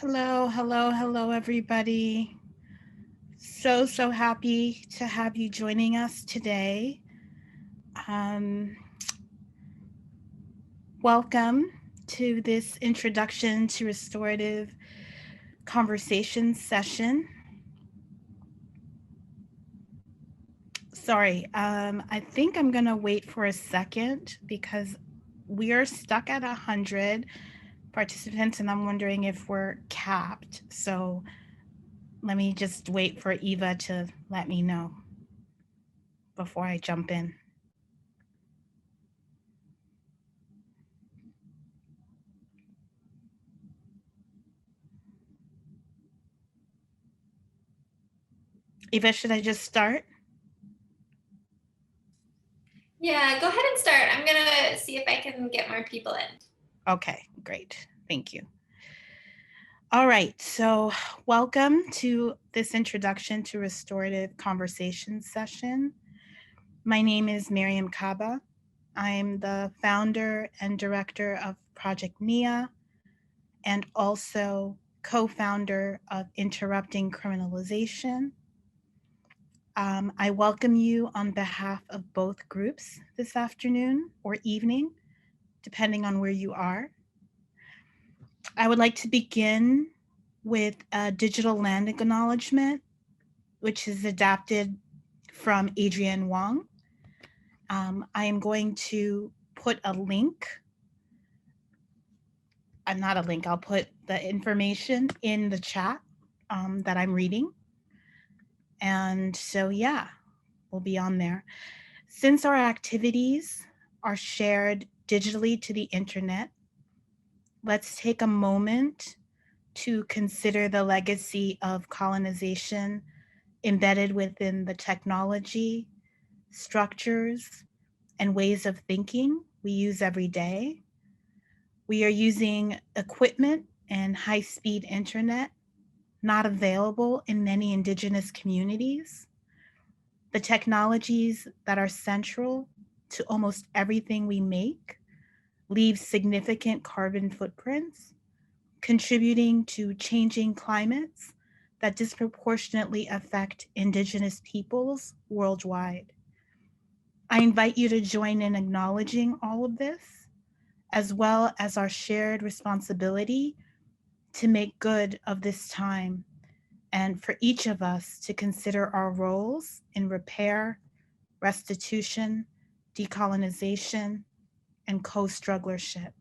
Hello, everybody. So happy to have you joining us today. Um, Welcome to this introduction to restorative conversations session. Sorry, I think I'm gonna wait for a second because we are stuck at 100 participants and I'm wondering if we're capped. So let me just wait for Eva to let me know before I jump in. Eva, should I just start? Yeah, go ahead and start. I'm gonna see if I can get more people in. Okay, great. Thank you. All right, so welcome to this introduction to restorative conversations session. My name is Miriam Kaba. I'm the founder and director of Project NIA and also co-founder of Interrupting Criminalization. I welcome you on behalf of both groups this afternoon or evening, depending on where you are. I would like to begin with a digital land acknowledgement, which is adapted from Adrienne Wong. I am going to put a link, not a link, I'll put the information in the chat that I'm reading. And so, yeah, we'll be on there. Since our activities are shared digitally to the internet, let's take a moment to consider the legacy of colonization embedded within the technology, structures, and ways of thinking we use every day. We are using equipment and high speed internet not available in many Indigenous communities. The technologies that are central to almost everything we make leave significant carbon footprints, contributing to changing climates that disproportionately affect Indigenous peoples worldwide. I invite you to join in acknowledging all of this, as well as our shared responsibility to make good of this time and for each of us to consider our roles in repair, restitution, decolonization, and co-strugglership.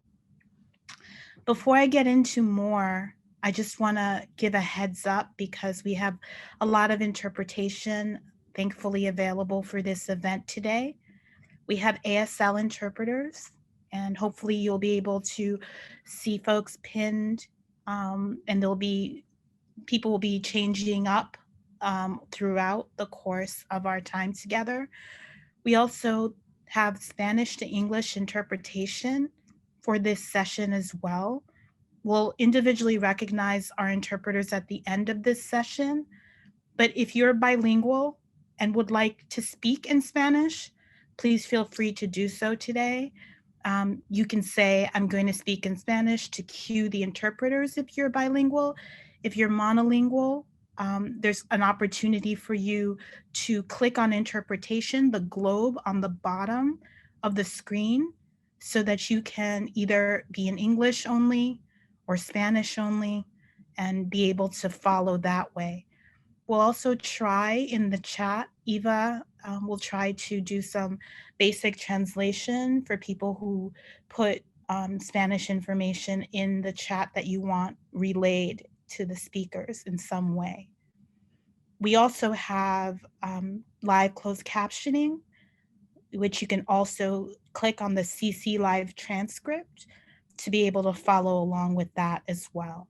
Before I get into more, I just want to give a heads up because we have a lot of interpretation thankfully available for this event today. We have ASL interpreters, and hopefully you'll be able to see folks pinned, and people will be changing up throughout the course of our time together. We also have Spanish to English interpretation for this session as well. We'll individually recognize our interpreters at the end of this session, but if you're bilingual and would like to speak in Spanish, please feel free to do so today. You can say, I'm going to speak in Spanish to cue the interpreters if you're bilingual. If you're monolingual, there's an opportunity for you to click on interpretation, the globe on the bottom of the screen, so that you can either be in English only or Spanish only and be able to follow that way. We'll also try in the chat, Eva will try to do some basic translation for people who put Spanish information in the chat that you want relayed to the speakers in some way. We also have live closed captioning, which you can also click on the CC live transcript to be able to follow along with that as well.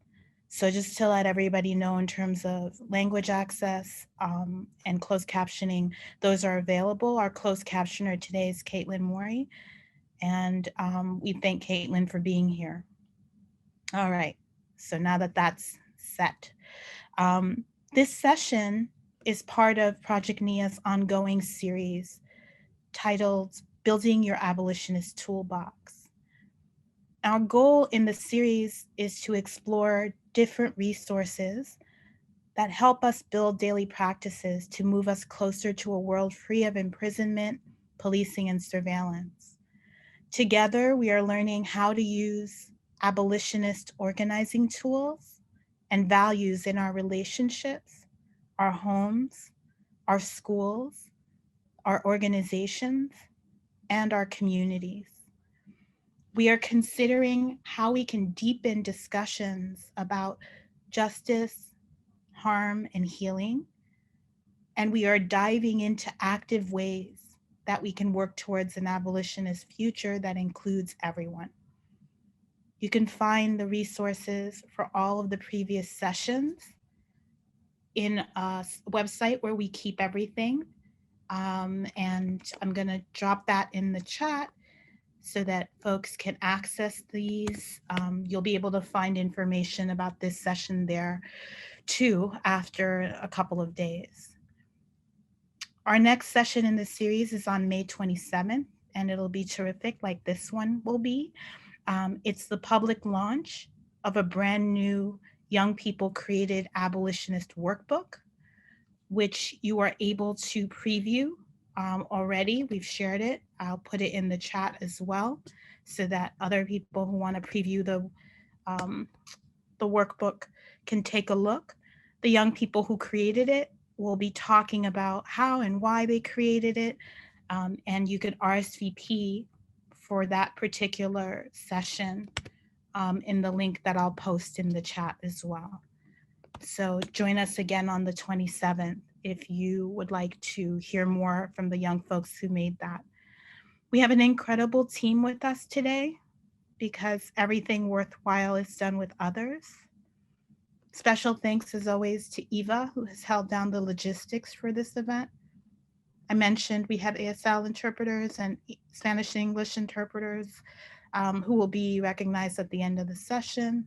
So just to let everybody know in terms of language access and closed captioning, those are available. Our closed captioner today is Caitlin Morey, and we thank Caitlin for being here. All right, so now that that's set, this session is part of Project NIA's ongoing series titled Building Your Abolitionist Toolbox. Our goal in the series is to explore different resources that help us build daily practices to move us closer to a world free of imprisonment, policing, and surveillance. Together, we are learning how to use abolitionist organizing tools and values in our relationships, our homes, our schools, our organizations, and our communities. We are considering how we can deepen discussions about justice, harm, and healing. And we are diving into active ways that we can work towards an abolitionist future that includes everyone. You can find the resources for all of the previous sessions in a website where we keep everything. And I'm going to drop that in the chat so that folks can access these. You'll be able to find information about this session there too after a couple of days. Our next session in the series is on May 27th, and it'll be terrific like this one will be. It's the public launch of a brand new young people created abolitionist workbook, which you are able to preview already. We've shared it. I'll put it in the chat as well so that other people who want to preview the workbook can take a look. The young people who created it will be talking about how and why they created it. And you can RSVP for that particular session in the link that I'll post in the chat as well. So join us again on the 27th if you would like to hear more from the young folks who made that. We have an incredible team with us today because everything worthwhile is done with others. Special thanks as always to Eva, who has held down the logistics for this event. I mentioned we have ASL interpreters and Spanish and English interpreters who will be recognized at the end of the session.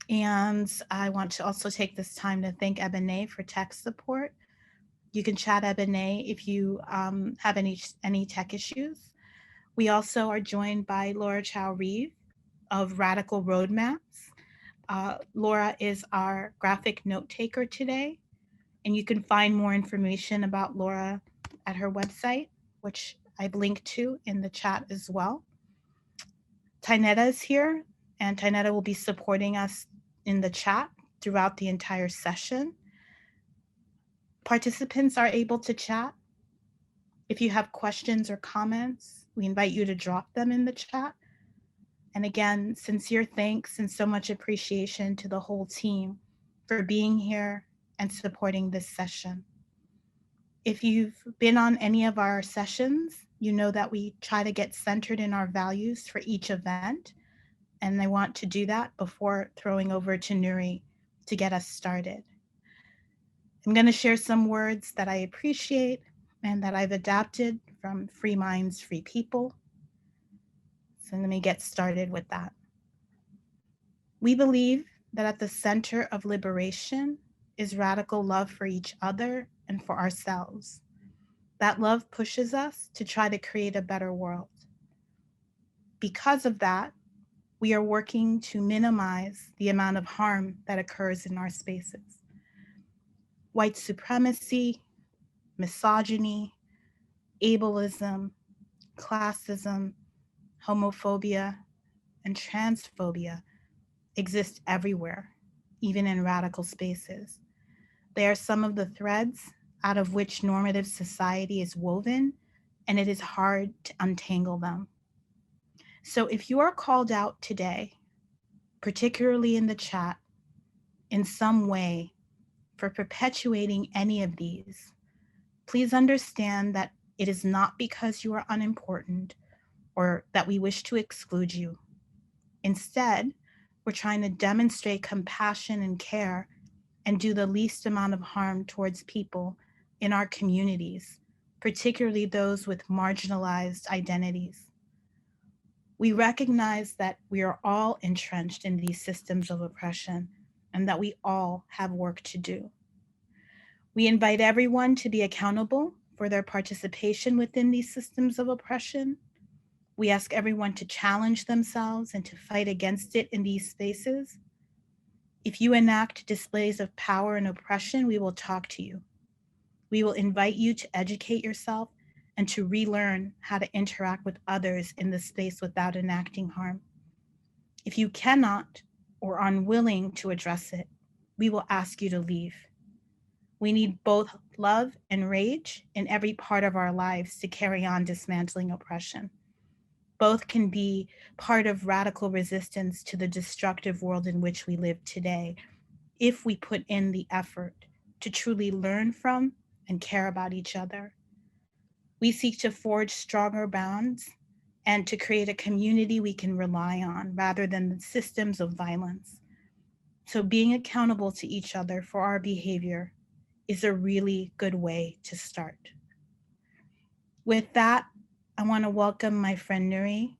And I want to also take this time to thank Ebene for tech support. You can chat Ebene if you have any tech issues. We also are joined by Laura Chow-Reeve of Radical Roadmaps. Laura is our graphic note taker today, and you can find more information about Laura at her website, which I've linked to in the chat as well. Tainetta is here, and Tainetta will be supporting us in the chat throughout the entire session. Participants are able to chat. If you have questions or comments, we invite you to drop them in the chat. And again, sincere thanks and so much appreciation to the whole team for being here and supporting this session. If you've been on any of our sessions, you know that we try to get centered in our values for each event. And I want to do that before throwing over to Nuri to get us started. I'm going to share some words that I appreciate and that I've adapted from Free Minds, Free People. So let me get started with that. We believe that at the center of liberation is radical love for each other and for ourselves. That love pushes us to try to create a better world. Because of that, we are working to minimize the amount of harm that occurs in our spaces. White supremacy, misogyny, ableism, classism, homophobia, and transphobia exist everywhere, even in radical spaces. They are some of the threads out of which normative society is woven, and it is hard to untangle them. So if you are called out today, particularly in the chat, in some way for perpetuating any of these, please understand that it is not because you are unimportant or that we wish to exclude you. Instead, we're trying to demonstrate compassion and care and do the least amount of harm towards people in our communities, particularly those with marginalized identities. We recognize that we are all entrenched in these systems of oppression and that we all have work to do. We invite everyone to be accountable for their participation within these systems of oppression. We ask everyone to challenge themselves and to fight against it in these spaces. If you enact displays of power and oppression, we will talk to you. We will invite you to educate yourself and to relearn how to interact with others in the space without enacting harm. If you cannot or are unwilling to address it, we will ask you to leave. We need both love and rage in every part of our lives to carry on dismantling oppression. Both can be part of radical resistance to the destructive world in which we live today, if we put in the effort to truly learn from and care about each other. We seek to forge stronger bonds and to create a community we can rely on rather than the systems of violence. So being accountable to each other for our behavior is a really good way to start. With that, I want to welcome my friend Nuri.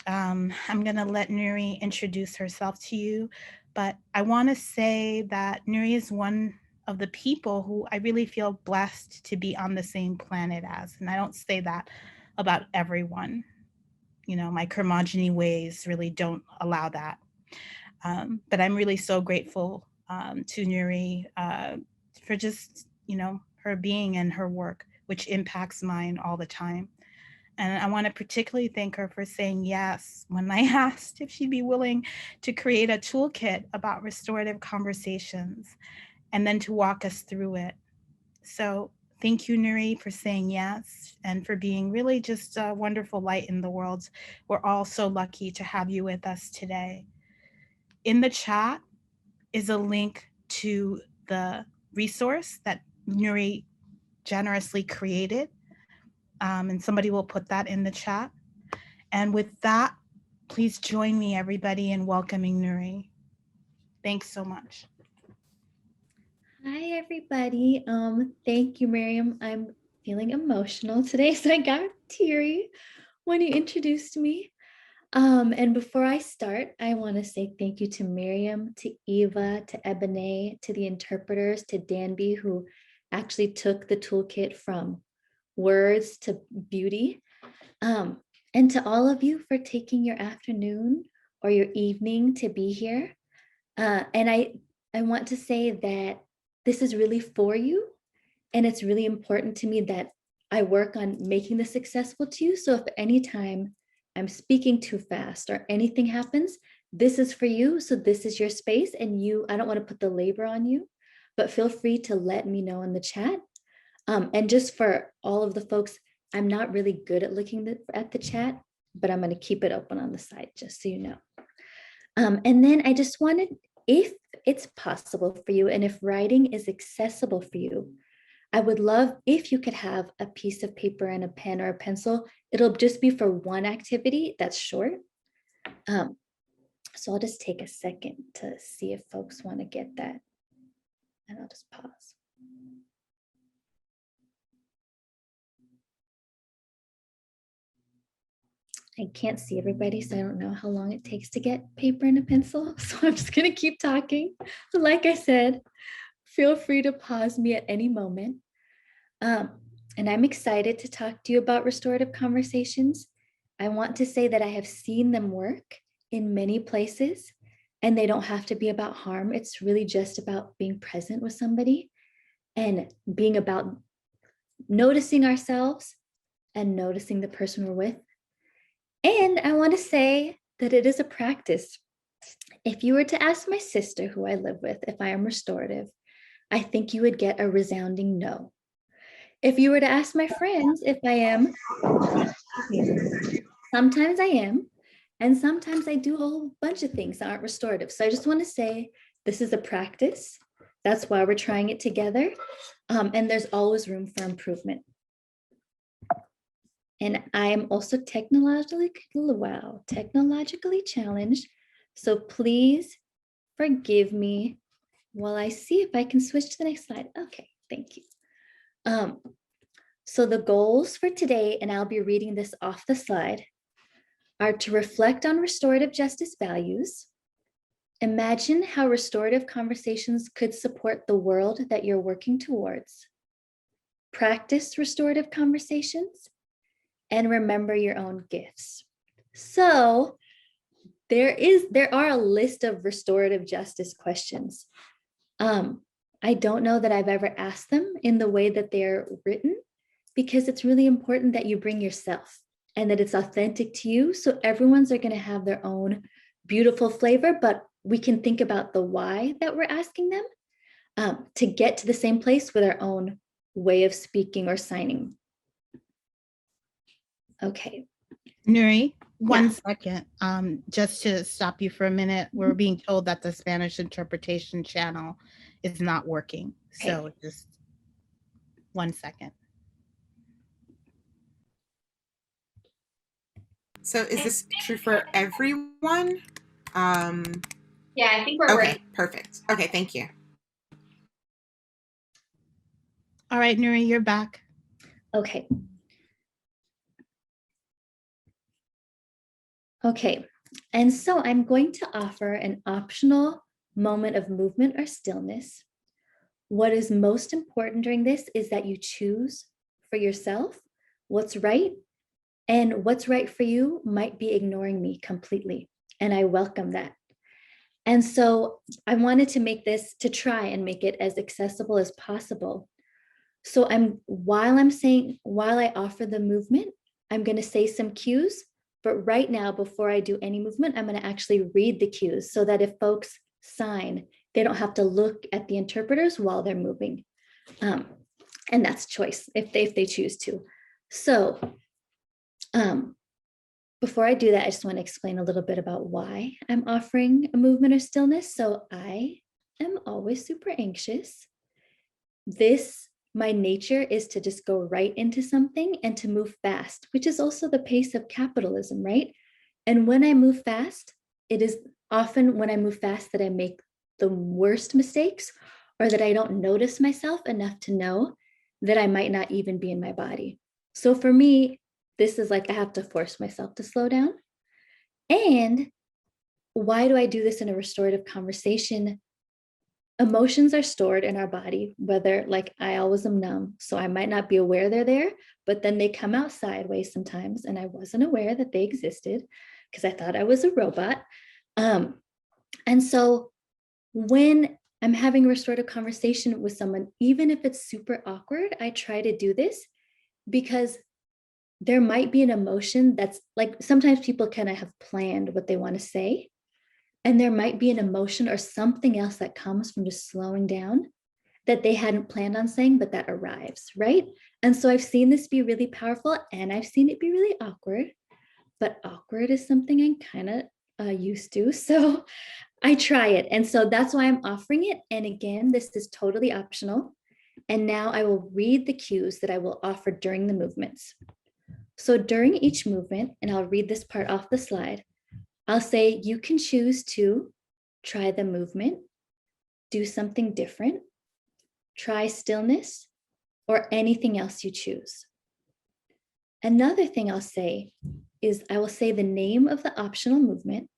I'm going to let Nuri introduce herself to you, but I want to say that Nuri is one of the people who I really feel blessed to be on the same planet as. And I don't say that about everyone. You know, my curmudgeon ways really don't allow that. But I'm really so grateful to Nuri for just, you know, her being and her work, which impacts mine all the time. And I want to particularly thank her for saying yes when I asked if she'd be willing to create a toolkit about restorative conversations and then to walk us through it. So thank you, Nuri, for saying yes and for being really just a wonderful light in the world. We're all so lucky to have you with us today. In the chat is a link to the resource that Nuri generously created. And somebody will put that in the chat. And with that, please join me, everybody, in welcoming Nuri. Thanks so much. Hi, everybody. Thank you, Miriam. I'm feeling emotional today, so I got teary when you introduced me. And before I start, I want to say thank you to Miriam, to Eva, to Ebony, to the interpreters, to Danby, who actually took the toolkit from words to beauty. And to all of you for taking your afternoon or your evening to be here. And I want to say that this is really for you. And it's really important to me that I work on making this accessible to you. So if anytime I'm speaking too fast or anything happens, this is for you. So this is your space, and I don't want to put the labor on you, but feel free to let me know in the chat. And just for all of the folks, I'm not really good at looking at the chat, but I'm going to keep it open on the side, just so you know. And then I just wanted, if it's possible for you and if writing is accessible for you, I would love if you could have a piece of paper and a pen or a pencil. It'll just be for one activity that's short. So I'll just take a second to see if folks want to get that. And I'll just pause. I can't see everybody, so I don't know how long it takes to get paper and a pencil. So I'm just going to keep talking. But like I said, feel free to pause me at any moment. And I'm excited to talk to you about restorative conversations. I want to say that I have seen them work in many places, and they don't have to be about harm. It's really just about being present with somebody and being about noticing ourselves and noticing the person we're with. And I want to say that it is a practice. If you were to ask my sister, who I live with, if I am restorative, I think you would get a resounding no. If you were to ask my friends if I am, sometimes I am, and sometimes I do a whole bunch of things that aren't restorative. So I just want to say this is a practice. That's why we're trying it together. And there's always room for improvement. And I am also technologically challenged. So please forgive me while I see if I can switch to the next slide. Okay, thank you. So the goals for today, and I'll be reading this off the slide, are to reflect on restorative justice values, imagine how restorative conversations could support the world that you're working towards, practice restorative conversations, and remember your own gifts. So there are a list of restorative justice questions. I don't know that I've ever asked them in the way that they're written, because it's really important that you bring yourself and that it's authentic to you. So everyone's are going to have their own beautiful flavor, but we can think about the why that we're asking them to get to the same place with our own way of speaking or signing. Okay. Nuri, one Yeah. second. Just to stop you for a minute, we're being told that the Spanish interpretation channel is not working. So just 1 second. So is this true for everyone? Yeah, I think we're Okay, working. perfect. Okay, thank you. All right, Nuri, you're back. Okay. Okay, and so I'm going to offer an optional moment of movement or stillness. What is most important during this is that you choose for yourself what's right, and what's right for you might be ignoring me completely, and I welcome that. And so I wanted to make this, to try and make it as accessible as possible. So while I offer the movement, I'm going to say some cues, but right now, before I do any movement, I'm going to actually read the cues so that if folks sign, they don't have to look at the interpreters while they're moving. And that's choice if they choose to. So before I do that, I just want to explain a little bit about why I'm offering a movement or stillness. So I am always super anxious. My nature is to just go right into something and to move fast, which is also the pace of capitalism, right? And when I move fast, it is often when I move fast that I make the worst mistakes, or that I don't notice myself enough to know that I might not even be in my body. So for me, this is like I have to force myself to slow down. And why do I do this in a restorative conversation? Emotions are stored in our body, whether like I always am numb, so I might not be aware they're there, but then they come out sideways sometimes, and I wasn't aware that they existed because I thought I was a robot. And so when I'm having a restorative conversation with someone, even if it's super awkward, I try to do this because there might be an emotion that's like, sometimes people kind of have planned what they want to say. And there might be an emotion or something else that comes from just slowing down that they hadn't planned on saying, but that arrives, right? And so I've seen this be really powerful, and I've seen it be really awkward, but awkward is something I'm kind of used to. So I try it. And so that's why I'm offering it. And again, this is totally optional. And now I will read the cues that I will offer during the movements. So during each movement, and I'll read this part off the slide, I'll say you can choose to try the movement, do something different, try stillness, or anything else you choose. Another thing I'll say is I will say the name of the optional movement.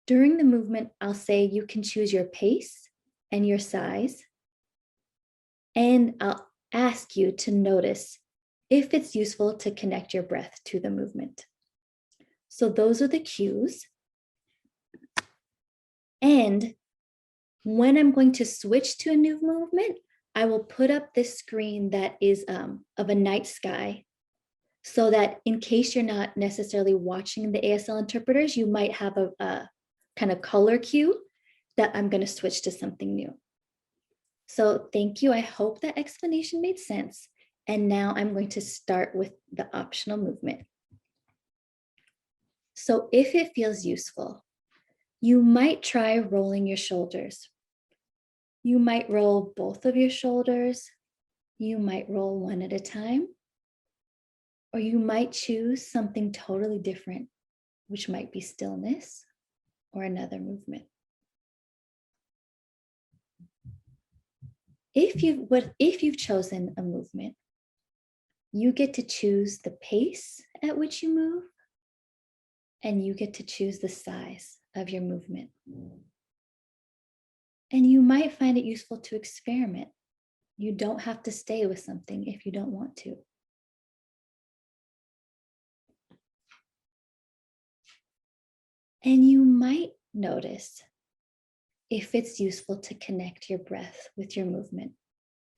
During the movement, I'll say you can choose your pace and your size. And I'll ask you to notice if it's useful to connect your breath to the movement. So those are the cues. And when I'm going to switch to a new movement, I will put up this screen that is of a night sky, so that in case you're not necessarily watching the ASL interpreters, you might have a kind of color cue that I'm going to switch to something new. So thank you. I hope that explanation made sense. And now I'm going to start with the optional movement. So if it feels useful, you might try rolling your shoulders. You might roll both of your shoulders. You might roll one at a time. Or you might choose something totally different, which might be stillness or another movement. If you've chosen a movement, you get to choose the pace at which you move, and you get to choose the size of your movement. And you might find it useful to experiment. You don't have to stay with something if you don't want to. And you might notice if it's useful to connect your breath with your movement,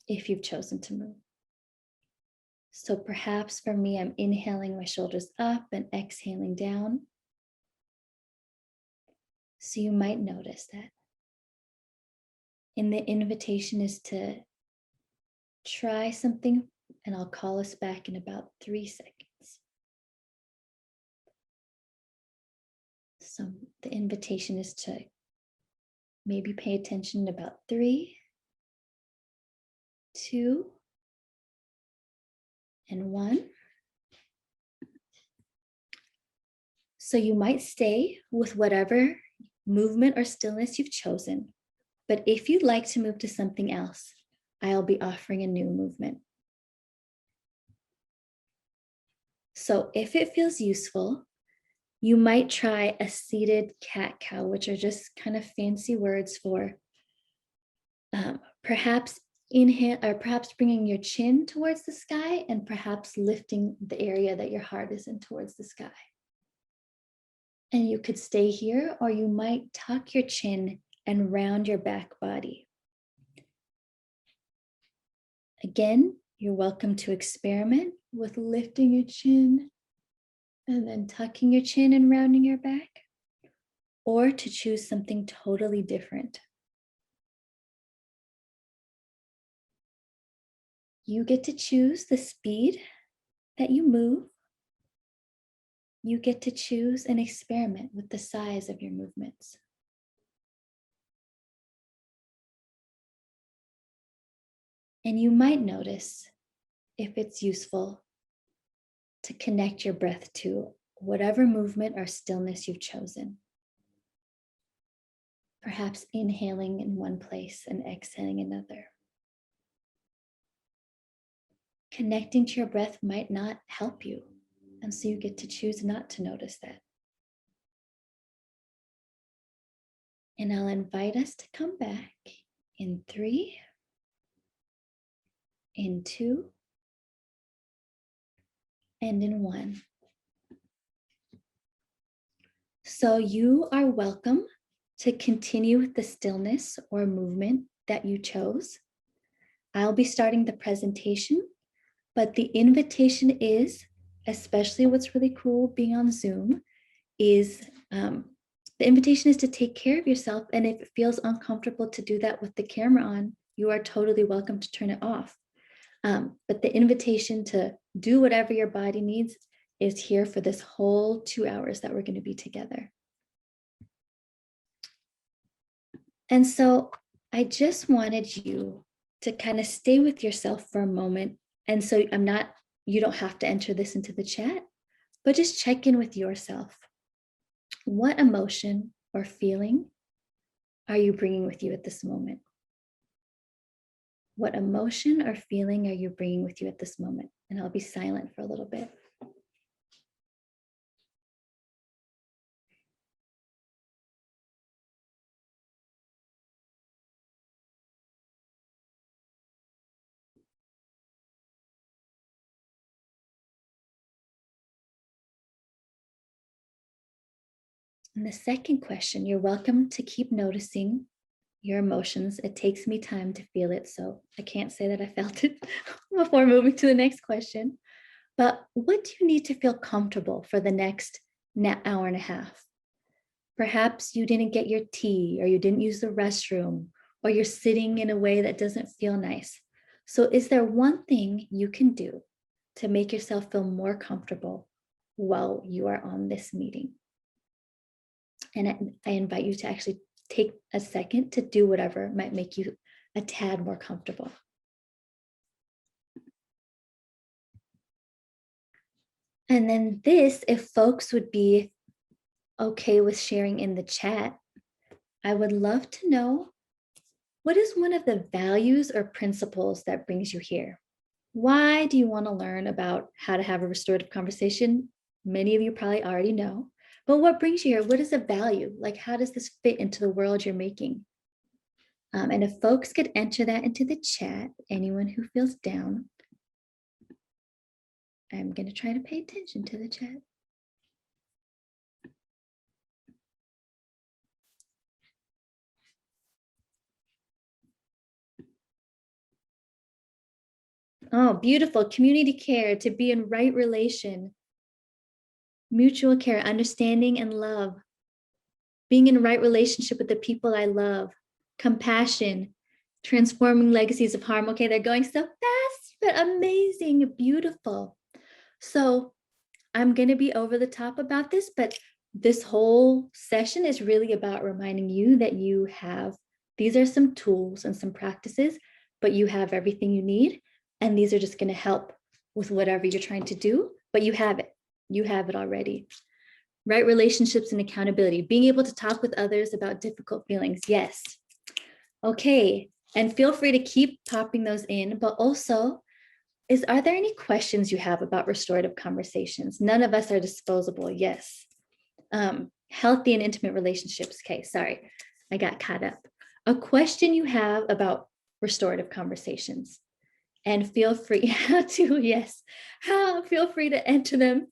if you've chosen to move. So perhaps for me, I'm inhaling my shoulders up and exhaling down. So you might notice that. And the invitation is to try something, and I'll call us back in about 3 seconds. So the invitation is to maybe pay attention to about 3, 2, and 1. So you might stay with whatever movement or stillness you've chosen, but if you'd like to move to something else, I'll be offering a new movement. So if it feels useful, you might try a seated cat-cow, which are just kind of fancy words for perhaps inhale, or perhaps bringing your chin towards the sky and perhaps lifting the area that your heart is in towards the sky. And you could stay here, or you might tuck your chin and round your back body. Again, you're welcome to experiment with lifting your chin and then tucking your chin and rounding your back, or to choose something totally different. You get to choose the speed that you move. You get to choose and experiment with the size of your movements. And you might notice if it's useful to connect your breath to whatever movement or stillness you've chosen. Perhaps inhaling in one place and exhaling another. Connecting to your breath might not help you, and so you get to choose not to notice that. And I'll invite us to come back in 3, in 2, and in 1. So you are welcome to continue with the stillness or movement that you chose. I'll be starting the presentation, but the invitation is, especially what's really cool being on Zoom, is the invitation is to take care of yourself. And if it feels uncomfortable to do that with the camera on, you are totally welcome to turn it off. But the invitation to do whatever your body needs is here for this whole 2 hours that we're going to be together. And so I just wanted you to kind of stay with yourself for a moment. And so you don't have to enter this into the chat, but just check in with yourself. What emotion or feeling are you bringing with you at this moment? What emotion or feeling are you bringing with you at this moment? And I'll be silent for a little bit. And the second question, you're welcome to keep noticing your emotions. It takes me time to feel it, so I can't say that I felt it before moving to the next question. But what do you need to feel comfortable for the next hour and a half? Perhaps you didn't get your tea, or you didn't use the restroom, or you're sitting in a way that doesn't feel nice. So is there one thing you can do to make yourself feel more comfortable while you are on this meeting? And I invite you to actually take a second to do whatever might make you a tad more comfortable. And then this, if folks would be okay with sharing in the chat, I would love to know, what is one of the values or principles that brings you here? Why do you want to learn about how to have a restorative conversation? Many of you probably already know. But what brings you here? What is a value? Like, how does this fit into the world you're making? And if folks could enter that into the chat, anyone who feels down, I'm going to try to pay attention to the chat. Oh, beautiful. Community care, to be in right relation, mutual care, understanding and love, being in right relationship with the people I love, compassion, transforming legacies of harm. Okay, they're going so fast, but amazing, beautiful. So I'm going to be over the top about this, but this whole session is really about reminding you that you have, these are some tools and some practices, but you have everything you need. And these are just going to help with whatever you're trying to do, but you have it. You have it already. Right relationships and accountability, being able to talk with others about difficult feelings. Yes. Okay. And feel free to keep popping those in, but also, are there any questions you have about restorative conversations? None of us are disposable. Yes. Healthy and intimate relationships. Okay, sorry, I got caught up. A question you have about restorative conversations, and feel free feel free to enter them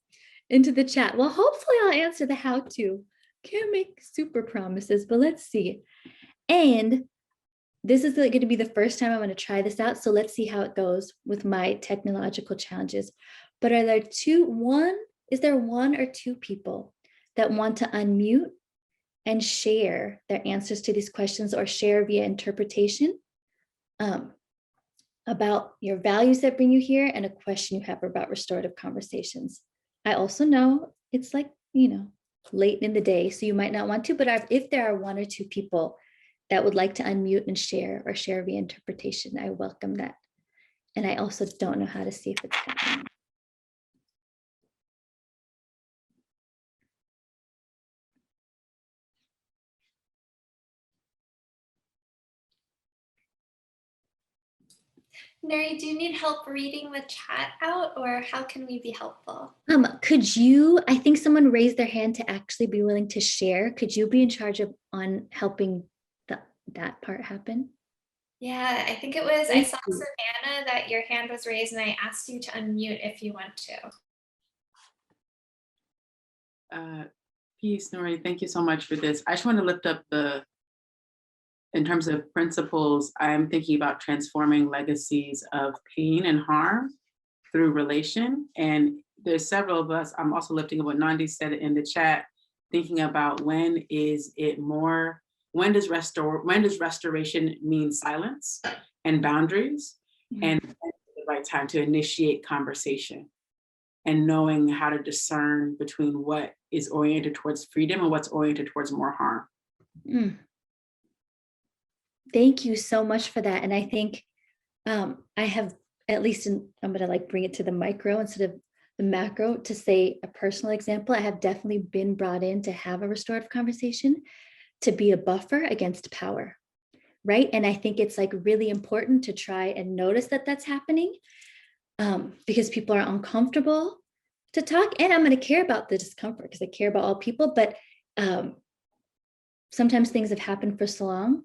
into the chat. Well, hopefully I'll answer the how to. Can't make super promises, but let's see. And this is going to be the first time I'm going to try this out. So let's see how it goes with my technological challenges. But is there one or two people that want to unmute and share their answers to these questions, or share via interpretation about your values that bring you here, and a question you have about restorative conversations? I also know it's like, late in the day, so you might not want to, but if there are one or two people that would like to unmute and share, or share via interpretation, I welcome that. And I also don't know how to see if it's happening. Nuri, do you need help reading the chat out, or how can we be helpful? Could you, I think someone raised their hand to actually be willing to share. Could you be in charge of helping that part happen? Yeah, I think it was, I saw Savannah that your hand was raised, and I asked you to unmute if you want to. Peace, Nuri. Thank you so much for this. I just want to lift up in terms of principles, I'm thinking about transforming legacies of pain and harm through relation. And there's several of us, I'm also lifting up what Nandi said in the chat, thinking about when does restoration mean silence and boundaries, and the right time to initiate conversation, and knowing how to discern between what is oriented towards freedom and what's oriented towards more harm. Thank you so much for that. And I think I have, at least I'm going to bring it to the micro instead of the macro, to say a personal example. I have definitely been brought in to have a restorative conversation, to be a buffer against power, right? And I think it's really important to try and notice that that's happening, because people are uncomfortable to talk, and I'm going to care about the discomfort because I care about all people, but sometimes things have happened for so long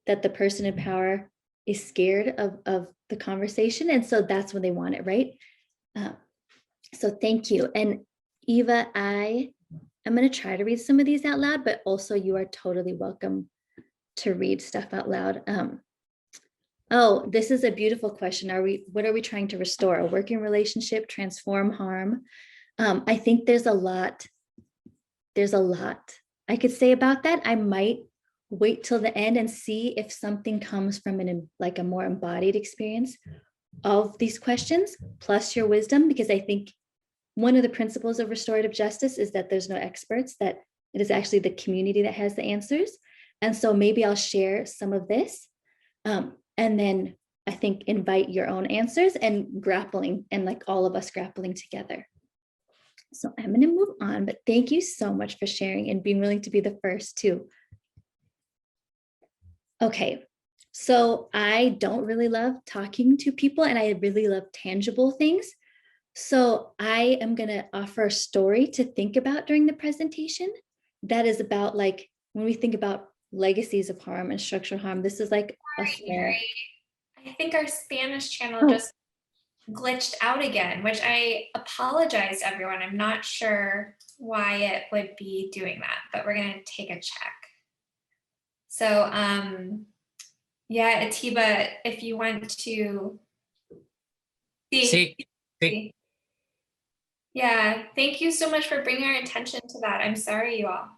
that the person in power is scared of the conversation. And so that's when they want it, right? So thank you. And Eva, I'm going to try to read some of these out loud, but also you are totally welcome to read stuff out loud. Oh, this is a beautiful question. What are we trying to restore? A working relationship, transform harm? I think there's a lot I could say about that. I might wait till the end and see if something comes from a more embodied experience of these questions, plus your wisdom, because I think one of the principles of restorative justice is that there's no experts, that it is actually the community that has the answers. And so maybe I'll share some of this, and then I think invite your own answers and grappling, and all of us grappling together. So I'm going to move on, but thank you so much for sharing and being willing to be the first too. Okay, so I don't really love talking to people, and I really love tangible things. So I am going to offer a story to think about during the presentation that is about when we think about legacies of harm and structural harm, this is a flair. I think our Spanish channel just glitched out again, which I apologize, everyone. I'm not sure why it would be doing that, but we're going to take a check. So yeah, Atiba, if you want to See, Sí, see. Yeah, thank you so much for bringing our attention to that. I'm sorry, you all.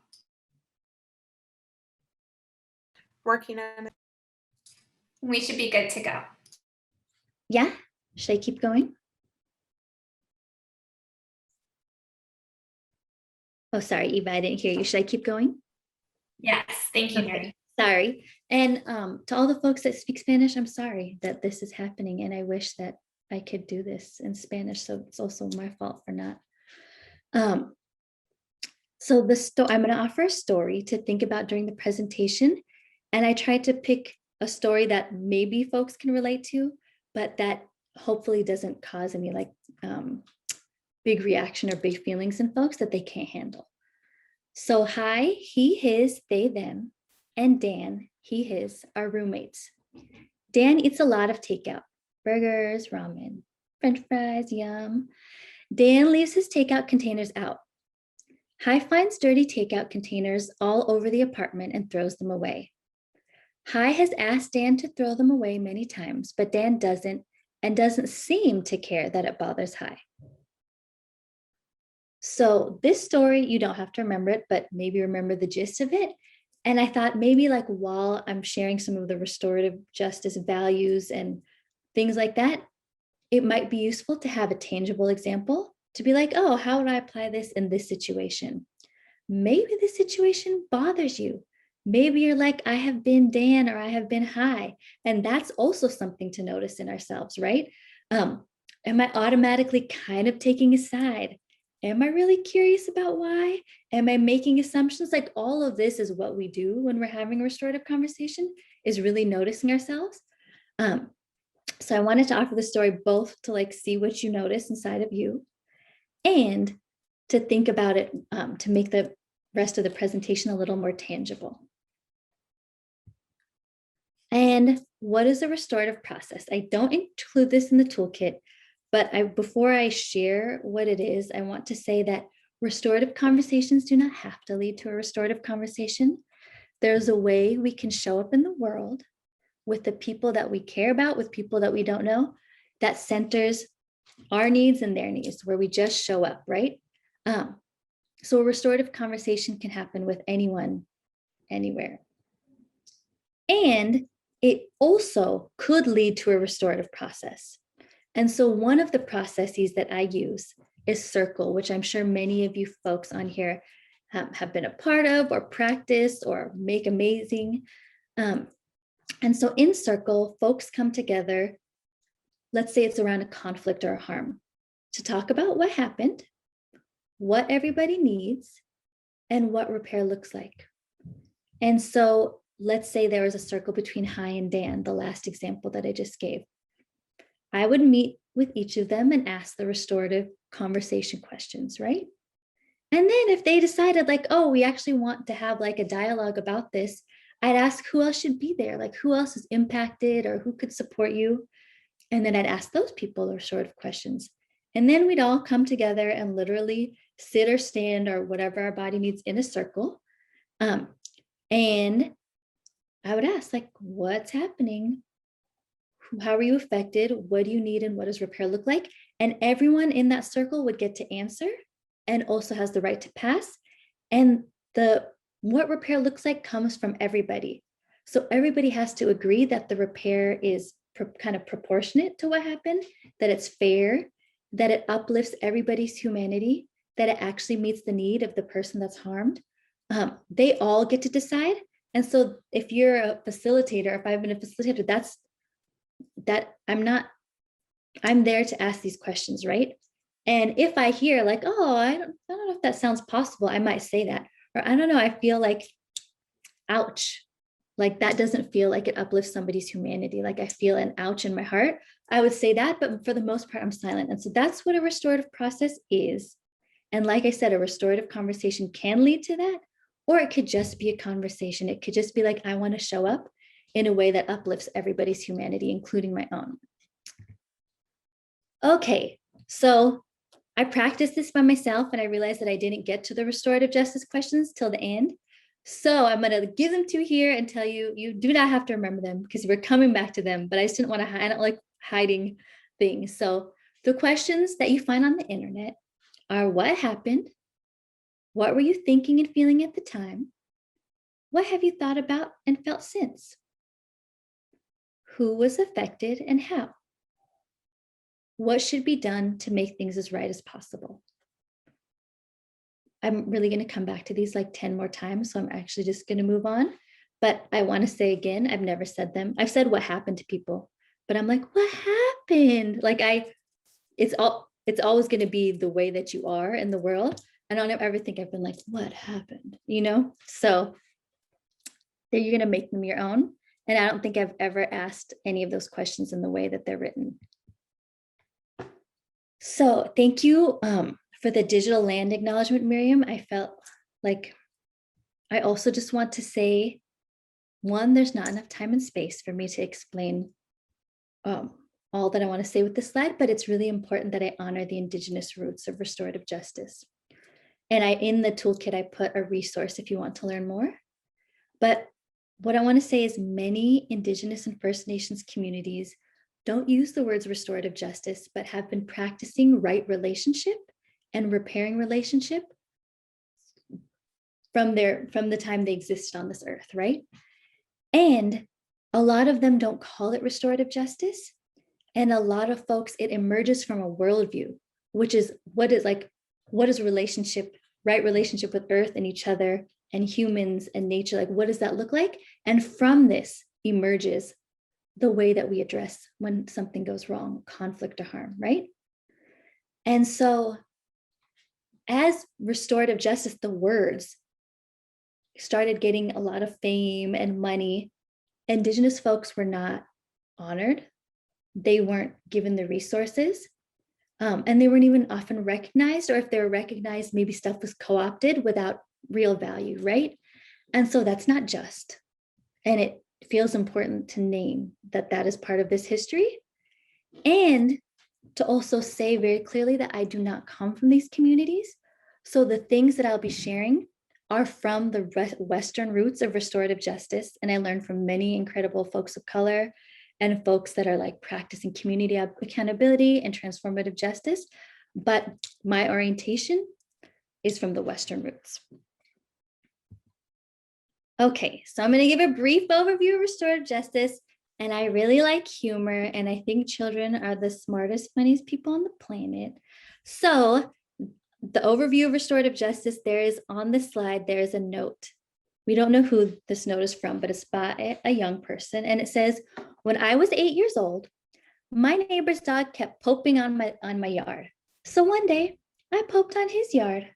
Working on it. We should be good to go. Yeah, should I keep going? Oh, sorry, Eva, I didn't hear you. Should I keep going? Yes, thank you, Okay, Nuri. sorry. And to all the folks that speak Spanish, I'm sorry that this is happening, and I wish that I could do this in Spanish. So it's also my fault for not. So I'm going to offer a story to think about during the presentation, and I tried to pick a story that maybe folks can relate to, but that hopefully doesn't cause any like big reaction or big feelings in folks that they can't handle. So Hi, he, his, they, them, and Dan, he, his, are roommates. Dan eats a lot of takeout, burgers, ramen, French fries, yum. Dan leaves his takeout containers out. Hi finds dirty takeout containers all over the apartment and throws them away. Hi has asked Dan to throw them away many times, but Dan doesn't, and doesn't seem to care that it bothers Hi. So this story, you don't have to remember it, but maybe remember the gist of it. And I thought maybe like while I'm sharing some of the restorative justice values and things like that, it might be useful to have a tangible example to be like, oh, how would I apply this in this situation? Maybe this situation bothers you. Maybe you're like, I have been Dan or I have been Hi. And that's also something to notice in ourselves, right? Am I automatically kind of taking a side? Am I really curious about why? Am I making assumptions? Like all of this is what we do when we're having a restorative conversation, is really noticing ourselves. So I wanted to offer the story both to like see what you notice inside of you and to think about it to make the rest of the presentation a little more tangible. And what is a restorative process? I don't include this in the toolkit, but before I share what it is, I want to say that restorative conversations do not have to lead to a restorative conversation. There's a way we can show up in the world with the people that we care about, with people that we don't know, that centers our needs and their needs, where we just show up, right? So a restorative conversation can happen with anyone, anywhere. And it also could lead to a restorative process. And so one of the processes that I use is circle, which I'm sure many of you folks on here have been a part of or practice or make amazing. And so in circle, folks come together, let's say it's around a conflict or a harm, to talk about what happened, what everybody needs, and what repair looks like. And so let's say there was a circle between Hi and Dan, the last example that I just gave. I would meet with each of them and ask the restorative conversation questions, right? And then if they decided like, oh, we actually want to have like a dialogue about this, I'd ask who else should be there, like who else is impacted or who could support you. And then I'd ask those people the restorative questions. And then we'd all come together and literally sit or stand or whatever our body needs in a circle. And I would ask like, what's happening? How are you affected? What do you need? And what does repair look like? And everyone in that circle would get to answer and also has the right to pass. And what repair looks like comes from everybody. So everybody has to agree that the repair is kind of proportionate to what happened, that it's fair, that it uplifts everybody's humanity, that it actually meets the need of the person that's harmed. They all get to decide. And so if you're a facilitator, if I've been a facilitator, I'm there to ask these questions, right? And if I hear like, oh, I don't know if that sounds possible, I might say that. Or I don't know, I feel like, ouch, like that doesn't feel like it uplifts somebody's humanity. Like I feel an ouch in my heart. I would say that, but for the most part, I'm silent. And so that's what a restorative process is. And like I said, a restorative conversation can lead to that, or it could just be a conversation. It could just be like, I want to show up in a way that uplifts everybody's humanity, including my own. Okay, so I practiced this by myself and I realized that I didn't get to the restorative justice questions till the end. So I'm going to give them to you here and tell you, you do not have to remember them because we're coming back to them, but I just didn't want to, I don't like hiding things. So The questions that you find on the internet are: what happened? What were you thinking and feeling at the time? What have you thought about and felt since? Who was affected and how? What should be done to make things as right as possible? I'm really going to come back to these like 10 more times, so I'm actually just going to move on. But I want to say again, I've never said them. I've said what happened to people, but I'm like, what happened? Like it's always going to be the way that you are in the world. I don't ever think I've been like, what happened? You know? So then you're going to make them your own. And I don't think I've ever asked any of those questions in the way that they're written. So thank you for the digital land acknowledgement, Miriam. I felt like I also just want to say, one, there's not enough time and space for me to explain all that I want to say with this slide, but it's really important that I honor the Indigenous roots of restorative justice. And in the toolkit, I put a resource if you want to learn more. But what I want to say is many Indigenous and First Nations communities don't use the words restorative justice, but have been practicing right relationship and repairing relationship from the time they existed on this earth, right? And a lot of them don't call it restorative justice. And a lot of folks, it emerges from a worldview, which is what is relationship, right relationship with earth and each other and humans and nature, like what does that look like? And from this emerges the way that we address when something goes wrong, conflict or harm, right? And so as restorative justice, the words started getting a lot of fame and money, Indigenous folks were not honored. They weren't given the resources, and they weren't even often recognized, or if they were recognized, maybe stuff was co-opted without real value, right? And so that's not just. And it feels important to name that that is part of this history, and to also say very clearly that I do not come from these communities. So the things that I'll be sharing are from the Western roots of restorative justice. And I learned from many incredible folks of color and folks that are like practicing community accountability and transformative justice. But my orientation is from the Western roots. Okay, so I'm going to give a brief overview of restorative justice. And I really like humor, and I think children are the smartest, funniest people on the planet. So the overview of restorative justice, there is on this slide, there is a note. We don't know who this note is from, but it's by a young person. And it says, when I was 8 years old, my neighbor's dog kept pooping on my yard. So one day I pooped on his yard.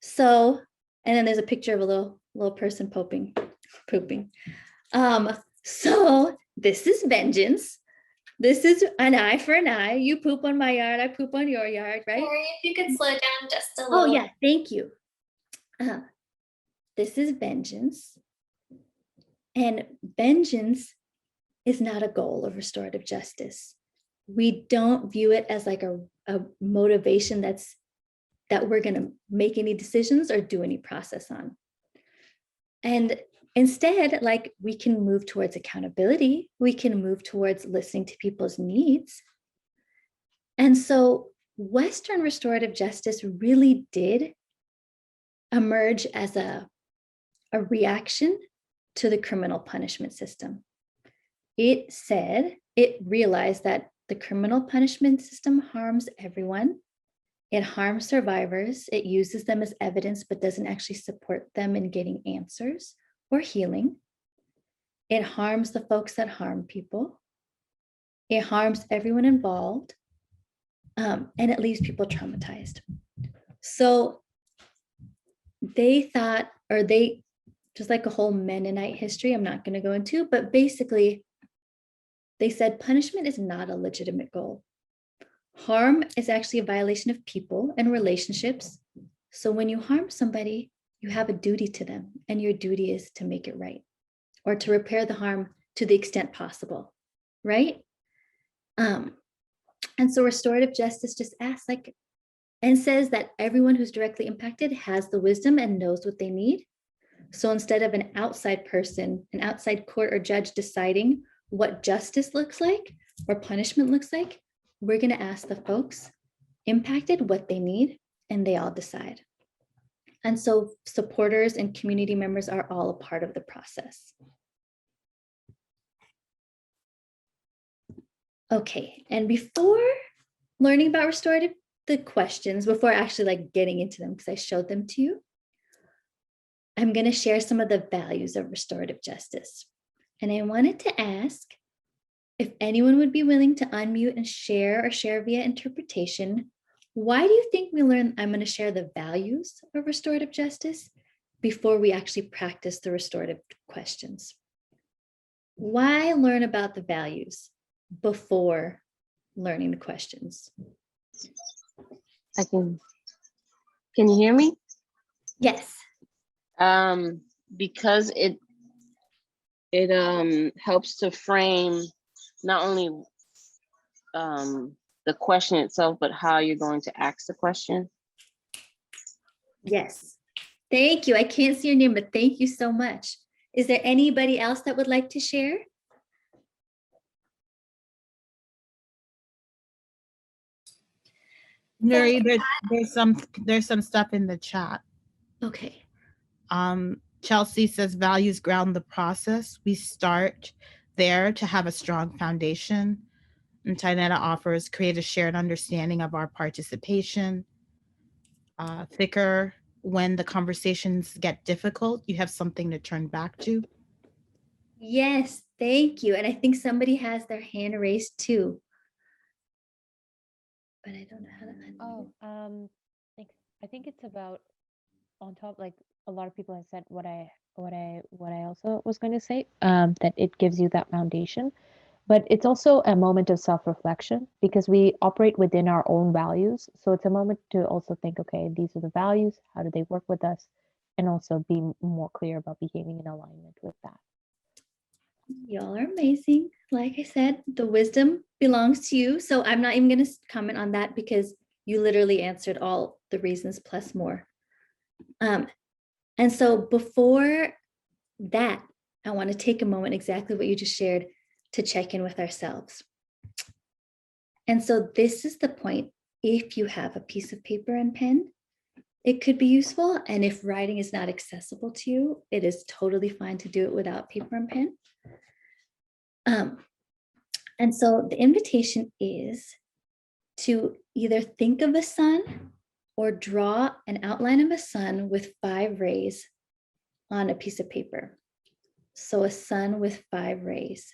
So, and then there's a picture of a little person pooping. So this is vengeance. This is an eye for an eye. You poop on my yard, I poop on your yard, right? Sorry, if you could slow down just a little. Oh yeah, thank you. This is vengeance. And vengeance is not a goal of restorative justice. We don't view it as like a motivation that we're gonna make any decisions or do any process on. And instead, like we can move towards accountability, we can move towards listening to people's needs. And so Western restorative justice really did emerge as a reaction to the criminal punishment system. It realized that the criminal punishment system harms everyone. It harms survivors. It uses them as evidence, but doesn't actually support them in getting answers or healing. It harms the folks that harm people. It harms everyone involved. And it leaves people traumatized. So they thought, just like a whole Mennonite history, I'm not going to go into, but basically they said punishment is not a legitimate goal. Harm is actually a violation of people and relationships. So when you harm somebody, you have a duty to them, and your duty is to make it right or to repair the harm to the extent possible, right? And so restorative justice just asks and says that everyone who's directly impacted has the wisdom and knows what they need. So instead of an outside person, an outside court or judge deciding what justice looks like or punishment looks like, we're going to ask the folks impacted what they need, and they all decide. And so supporters and community members are all a part of the process. Okay, and before learning about restorative, the questions, before actually like getting into them, because I showed them to you, I'm going to share some of the values of restorative justice. And I wanted to ask if anyone would be willing to unmute and share, or share via interpretation. Why do you think we learn? I'm going to share the values of restorative justice before we actually practice the restorative questions. Why learn about the values before learning the questions? Can you hear me? Yes. Because it helps to frame not only the question itself, but how you're going to ask the question. Yes. Thank you. I can't see your name, but thank you so much. Is there anybody else that would like to share? Nuri, there's some stuff in the chat. Okay. Chelsea says values ground the process. We start there to have a strong foundation. And Tynetta offers create a shared understanding of our participation. Thicker, when the conversations get difficult, you have something to turn back to. Yes, thank you. And I think somebody has their hand raised too. But I don't know how to unmute. Oh, thanks. I think it's about on top, like a lot of people have said what I also was going to say, that it gives you that foundation, but it's also a moment of self-reflection because we operate within our own values. So it's a moment to also think, okay, these are the values, how do they work with us? And also be more clear about behaving in alignment with that. Y'all are amazing. Like I said, the wisdom belongs to you. So I'm not even going to comment on that because you literally answered all the reasons plus more. And so before that, I want to take a moment, exactly what you just shared, to check in with ourselves. And so this is the point. If you have a piece of paper and pen, it could be useful. And if writing is not accessible to you, it is totally fine to do it without paper and pen. And so the invitation is to either think of a sun or draw an outline of a sun with 5 rays on a piece of paper. So a sun with 5 rays.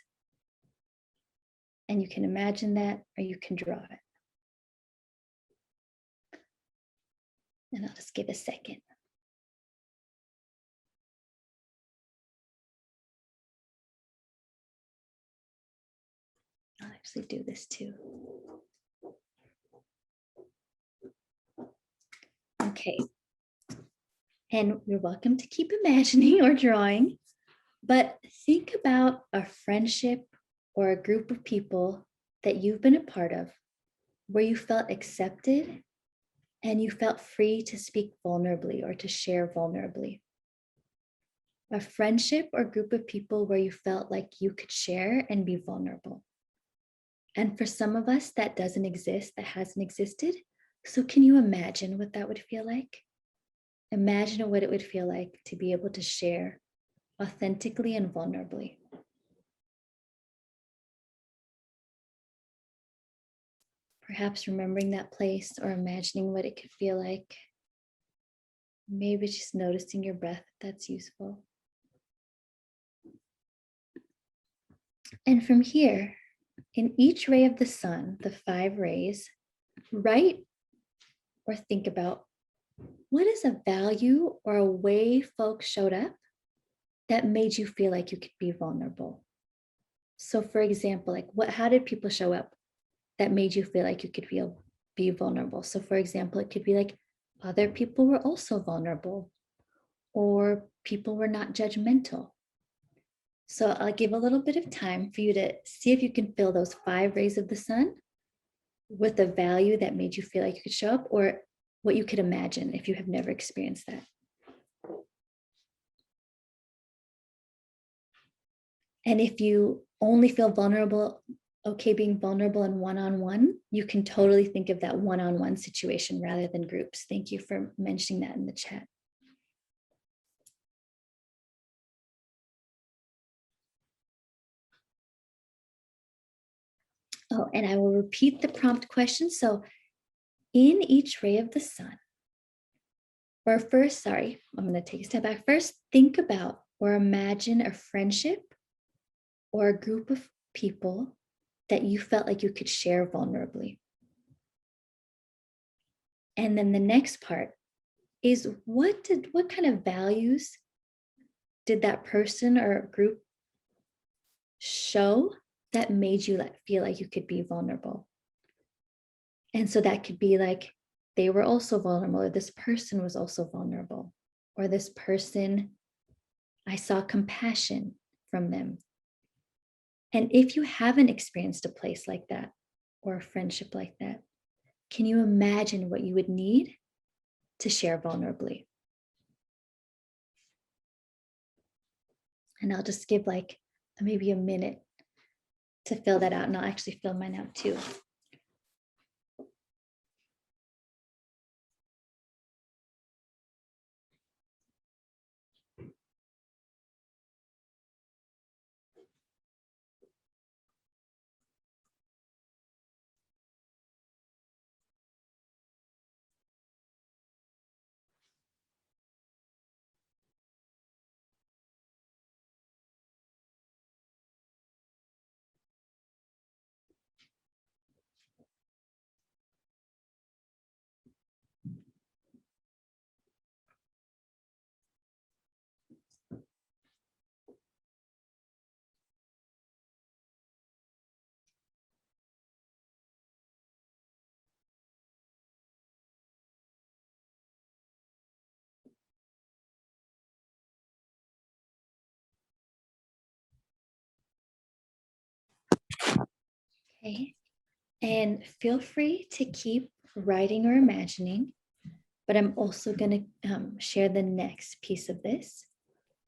And you can imagine that, or you can draw it. And I'll just give a second. I'll actually do this too. Okay. And you're welcome to keep imagining or drawing, but think about a friendship or a group of people that you've been a part of where you felt accepted and you felt free to speak vulnerably or to share vulnerably. A friendship or group of people where you felt like you could share and be vulnerable. And for some of us, that doesn't exist, that hasn't existed. So can you imagine what that would feel like? Imagine what it would feel like to be able to share authentically and vulnerably. Perhaps remembering that place or imagining what it could feel like. Maybe just noticing your breath, if that's useful. And from here, in each ray of the sun, the 5 rays, write or think about what is a value or a way folks showed up that made you feel like you could be vulnerable. So for example, like how did people show up that made you feel like you could be vulnerable? So for example, it could be like other people were also vulnerable, or people were not judgmental. So I'll give a little bit of time for you to see if you can fill those 5 rays of the sun with a value that made you feel like you could show up, or what you could imagine if you have never experienced that. And if you only feel vulnerable okay being vulnerable in one-on-one, you can totally think of that one-on-one situation rather than groups. Thank you for mentioning that in the chat. Oh, and I will repeat the prompt question. So in each ray of the sun, or first, sorry, I'm going to take a step back. First, think about or imagine a friendship or a group of people that you felt like you could share vulnerably. And then the next part is what kind of values did that person or group show that made you feel like you could be vulnerable? And so that could be like, they were also vulnerable, or this person was also vulnerable, or this person, I saw compassion from them. And if you haven't experienced a place like that or a friendship like that, can you imagine what you would need to share vulnerably? And I'll just give like maybe a minute to fill that out, and I'll actually fill mine out too. Okay, and feel free to keep writing or imagining, but I'm also going to share the next piece of this,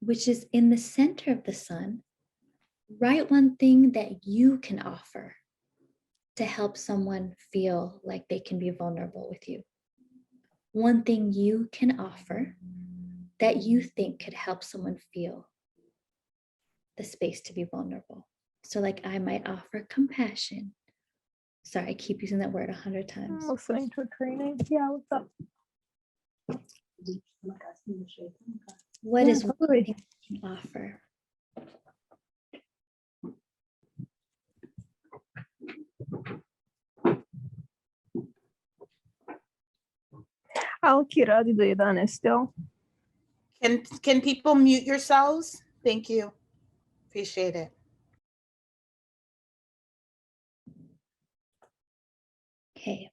which is in the center of the sun. Write one thing that you can offer to help someone feel like they can be vulnerable with you. One thing you can offer that you think could help someone feel the space to be vulnerable. So like I might offer compassion. Sorry, I keep using that word 100 times. I'm listening to a training. Yeah, what's up? What is one totally. thing you can offer? I'll Kira di Dane still. Can people mute yourselves? Thank you. Appreciate it. Okay.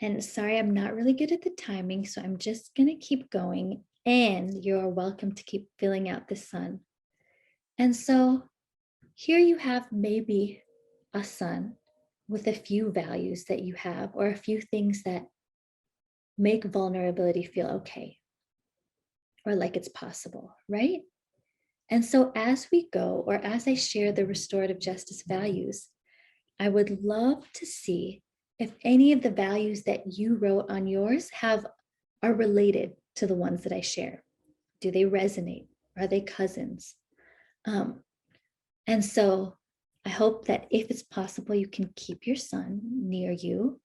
And sorry, I'm not really good at the timing, so I'm just going to keep going. And you're welcome to keep filling out the sun. And so here you have maybe a sun with a few values that you have, or a few things that make vulnerability feel okay, or like it's possible, right? And so as we go, or as I share the restorative justice values, I would love to see if any of the values that you wrote on yours are related to the ones that I share. Do they resonate? Are they cousins? And so I hope that if it's possible, you can keep your sun near you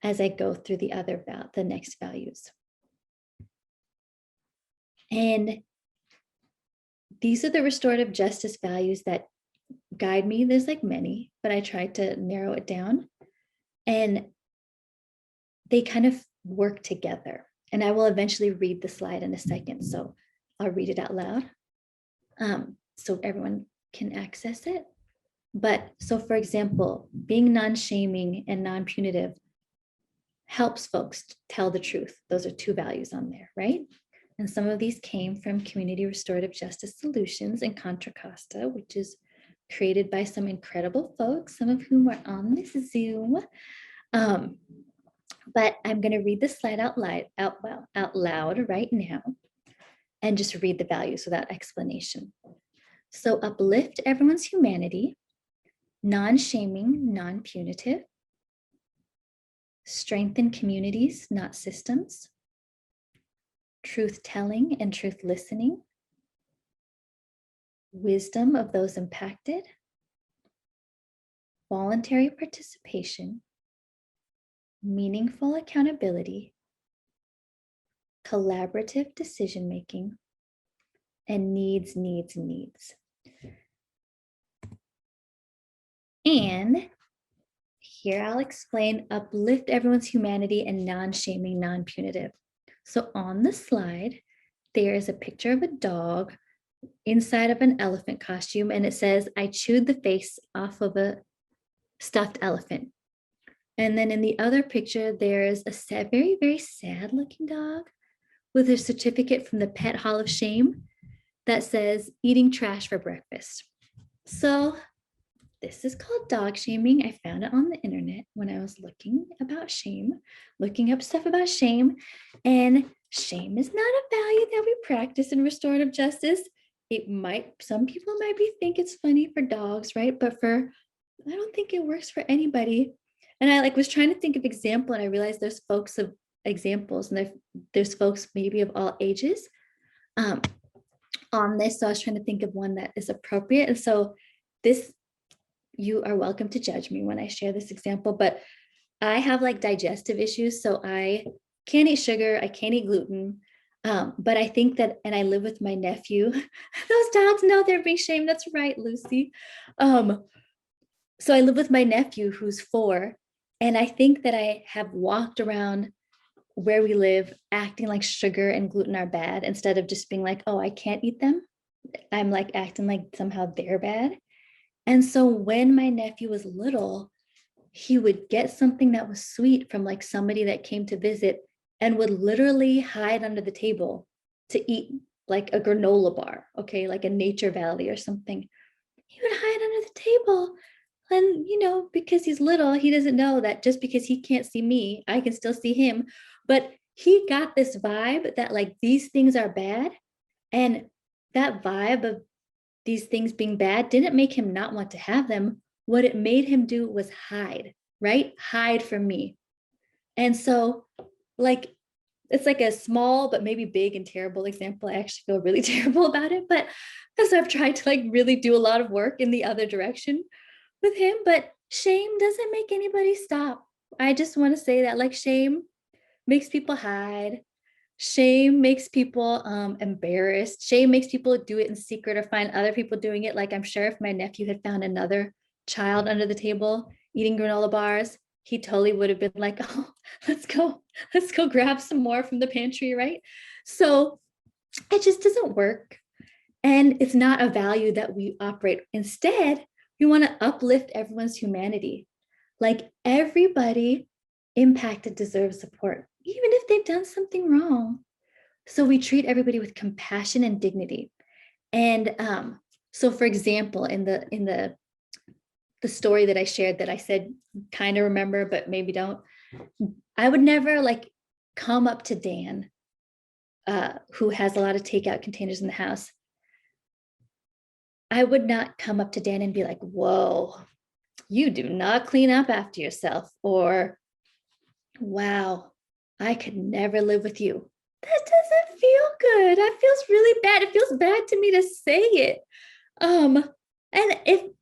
as I go through the next values. And these are the restorative justice values that guide me. There's like many, but I tried to narrow it down. And they kind of work together. And I will eventually read the slide in a second. So I'll read it out loud so everyone can access it. But so for example, being non-shaming and non-punitive helps folks tell the truth. Those are two values on there, right? And some of these came from Community Restorative Justice Solutions in Contra Costa, which is created by some incredible folks, some of whom are on this Zoom. But I'm going to read the slide out loud right now and just read the values without explanation. So uplift everyone's humanity, non-shaming, non-punitive, strengthen communities, not systems, truth-telling and truth listening, wisdom of those impacted, voluntary participation, meaningful accountability, collaborative decision-making, and needs. And here I'll explain uplift everyone's humanity and non-shaming, non-punitive. So on the slide, there is a picture of a dog inside of an elephant costume, and it says, I chewed the face off of a stuffed elephant. And then in the other picture, there's a sad, very, very sad looking dog with a certificate from the Pet Hall of Shame that says eating trash for breakfast. So this is called dog shaming. I found it on the internet when I was looking up stuff about shame. And shame is not a value that we practice in restorative justice. Some people might think it's funny for dogs, right? But I don't think it works for anybody. And I was trying to think of example, and I realized there's folks of examples, and there's folks maybe of all ages on this. So I was trying to think of one that is appropriate. And so you are welcome to judge me when I share this example, but I have digestive issues. So I can't eat sugar, I can't eat gluten. But I think that, and I live with my nephew, those dogs know they're being shamed. That's right, Lucy. So I live with my nephew who's 4. And I think that I have walked around where we live acting like sugar and gluten are bad, instead of just being like, oh, I can't eat them. I'm acting like somehow they're bad. And so when my nephew was little, he would get something that was sweet from somebody that came to visit and would literally hide under the table to eat a granola bar, okay, a Nature Valley or something. He would hide under the table. And, because he's little, he doesn't know that just because he can't see me, I can still see him. But he got this vibe that these things are bad. And that vibe of these things being bad didn't make him not want to have them. What it made him do was hide, right? Hide from me. And so it's a small, but maybe big and terrible example. I actually feel really terrible about it, but because I've tried to really do a lot of work in the other direction with him. But shame doesn't make anybody stop. I just want to say that shame makes people hide. Shame makes people embarrassed. Shame makes people do it in secret or find other people doing it. I'm sure if my nephew had found another child under the table eating granola bars, he totally would have been like, oh, let's go grab some more from the pantry, right? So it just doesn't work. And it's not a value that we operate. Instead, we want to uplift everyone's humanity. Everybody impacted deserves support, even if they've done something wrong. So we treat everybody with compassion and dignity. And so for example, in the story that I shared that I said kind of remember, but maybe don't, I would never come up to Dan, who has a lot of takeout containers in the house. I would not come up to Dan and be like, whoa, you do not clean up after yourself, or wow, I could never live with you. That doesn't feel good. That feels really bad. It feels bad to me to say it. And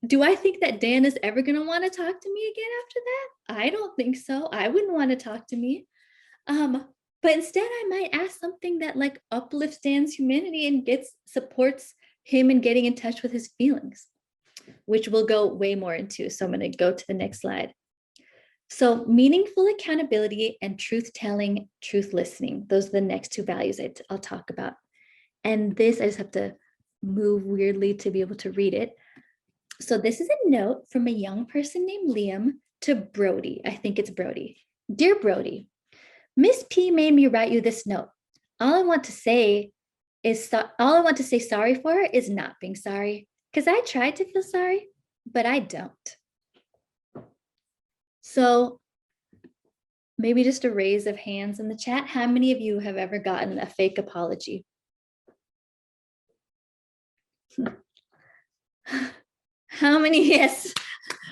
do I think that Dan is ever going to want to talk to me again after that? I don't think so. I wouldn't want to talk to me. But instead I might ask something that uplifts Dan's humanity and supports him in getting in touch with his feelings, which we'll go way more into. So I'm going to go to the next slide. So meaningful accountability and truth-telling, truth listening. Those are the next 2 values I'll talk about. And this, I just have to move weirdly to be able to read it. So this is a note from a young person named Liam to Brody. I think it's Brody. Dear Brody, Miss P made me write you this note. All I want to say sorry for is not being sorry, because I tried to feel sorry, but I don't. So maybe just a raise of hands in the chat. How many of you have ever gotten a fake apology? How many? Yes.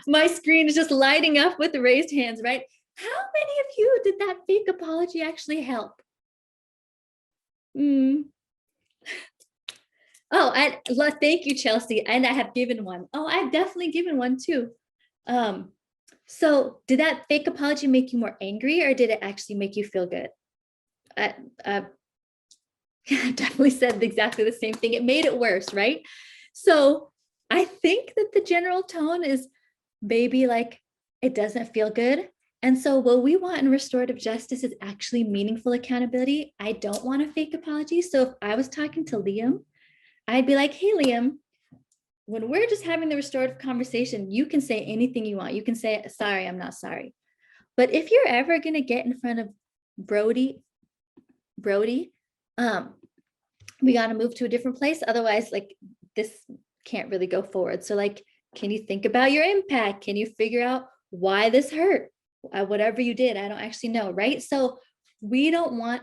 My screen is just lighting up with the raised hands, right? How many of you did that fake apology actually help? Oh, thank you, Chelsea. And I have given one. Oh, I've definitely given one too. So did that fake apology make you more angry, or did it actually make you feel good? I definitely said exactly the same thing. It made it worse, right? So I think that the general tone is maybe like, it doesn't feel good. And so what we want in restorative justice is actually meaningful accountability. I don't want a fake apology. So if I was talking to Liam, I'd be like, hey, Liam, when we're just having the restorative conversation, you can say anything you want. You can say, sorry, I'm not sorry. But if you're ever going to get in front of Brody, we got to move to a different place. Otherwise, like, this can't really go forward. So like, can you think about your impact? Can you figure out why this hurt? Whatever you did, I don't actually know, right? So we don't want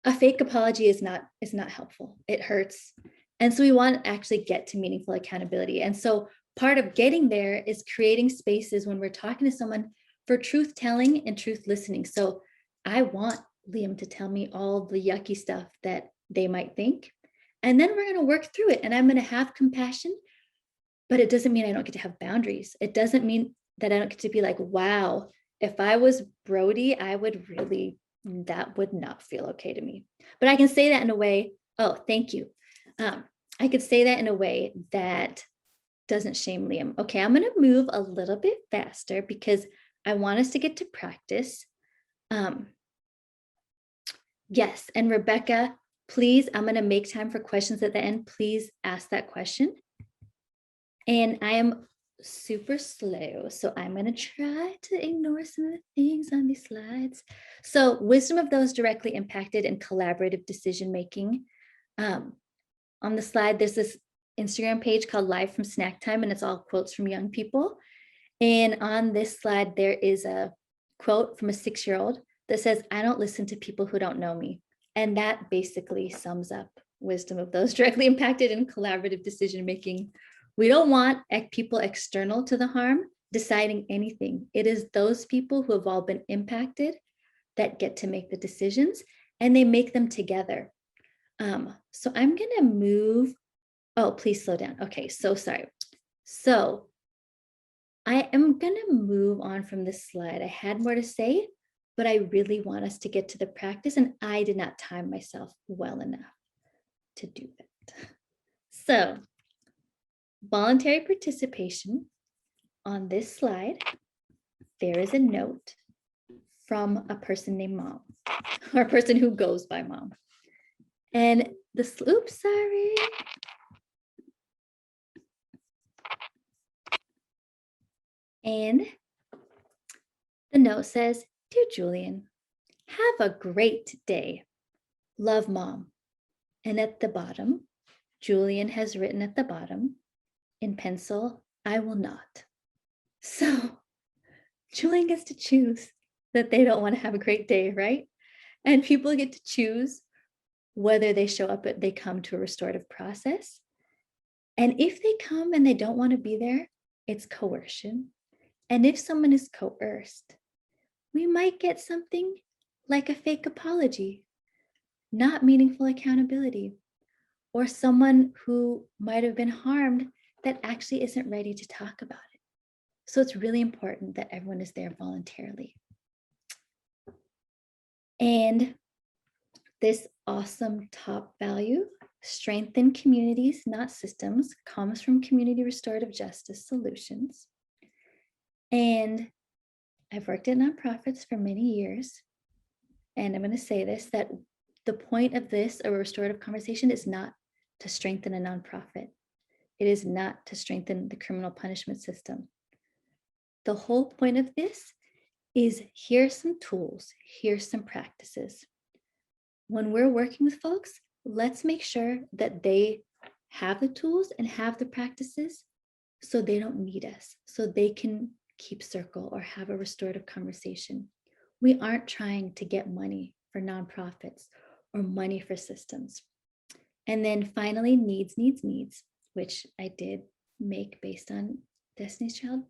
a fake apology is not helpful. It hurts. And so we want to actually get to meaningful accountability. And so part of getting there is creating spaces when we're talking to someone for truth telling and truth listening. So I want Liam to tell me all the yucky stuff that they might think. And then we're going to work through it. And I'm going to have compassion, but it doesn't mean I don't get to have boundaries. It doesn't mean that I don't get to be like, wow, if I was Brody, I would really, that would not feel okay to me. But I can say that in a way, oh, thank you. I could say that in a way that doesn't shame Liam. Okay, I'm going to move a little bit faster because I want us to get to practice. Yes, and Rebecca, please, I'm going to make time for questions at the end. Please ask that question. And I am super slow, so I'm going to try to ignore some of the things on these slides. So wisdom of those directly impacted in collaborative decision-making. On the slide, there's this Instagram page called Live from Snack Time, and it's all quotes from young people. And on this slide, there is a quote from a 6-year-old that says, I don't listen to people who don't know me. And that basically sums up wisdom of those directly impacted in collaborative decision-making. We don't want people external to the harm deciding anything. It is those people who have all been impacted that get to make the decisions, and they make them together. So I'm going to move. Oh, please slow down. Okay, so sorry. So I am going to move on from this slide. I had more to say, but I really want us to get to the practice, and I did not time myself well enough to do that. So voluntary participation. On this slide, there is a note from a person named Mom, or a person who goes by Mom. And this, oops, sorry. And the note says, Dear Julian, have a great day. Love, Mom. And at the bottom, Julian has written at the bottom in pencil, I will not. So Julian gets to choose that they don't want to have a great day, right? And people get to choose whether they show up, they come to a restorative process. And if they come and they don't want to be there, it's coercion. And if someone is coerced, we might get something like a fake apology, not meaningful accountability, or someone who might have been harmed that actually isn't ready to talk about it. So it's really important that everyone is there voluntarily. And this awesome top value, strengthen communities, not systems, comes from Community Restorative Justice Solutions. And I've worked at nonprofits for many years. And I'm going to say this, that the point of this, a restorative conversation, is not to strengthen a nonprofit. It is not to strengthen the criminal punishment system. The whole point of this is here's some tools, here's some practices. When we're working with folks, let's make sure that they have the tools and have the practices so they don't need us, so they can keep circle or have a restorative conversation. We aren't trying to get money for nonprofits or money for systems. And then finally, needs, which I did make based on Destiny's Child's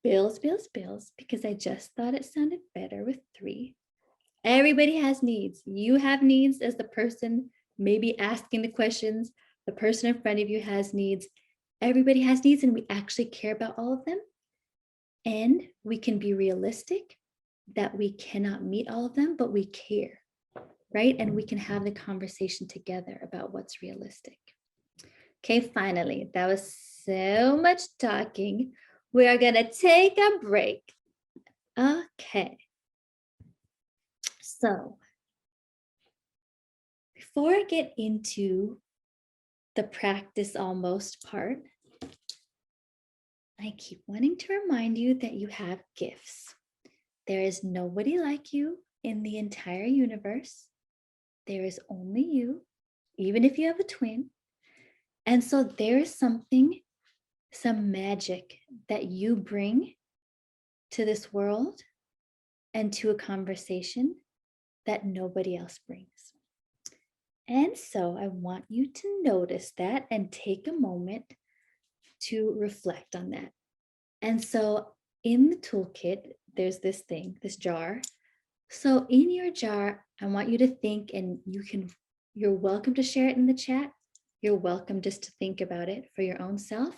bills, because I just thought it sounded better with 3. Everybody has needs. You have needs as the person maybe asking the questions. The person in front of you has needs. Everybody has needs, and we actually care about all of them. And we can be realistic that we cannot meet all of them, but we care, right? And we can have the conversation together about what's realistic. Okay, finally, that was so much talking. We are gonna take a break. Okay. So before I get into the practice almost part, I keep wanting to remind you that you have gifts. There is nobody like you in the entire universe. There is only you, even if you have a twin. And so there is something, some magic that you bring to this world and to a conversation that nobody else brings. And so I want you to notice that and take a moment to reflect on that. And so in the toolkit, there's this thing, this jar. So in your jar, I want you to think, and you're welcome to share it in the chat. You're welcome just to think about it for your own self.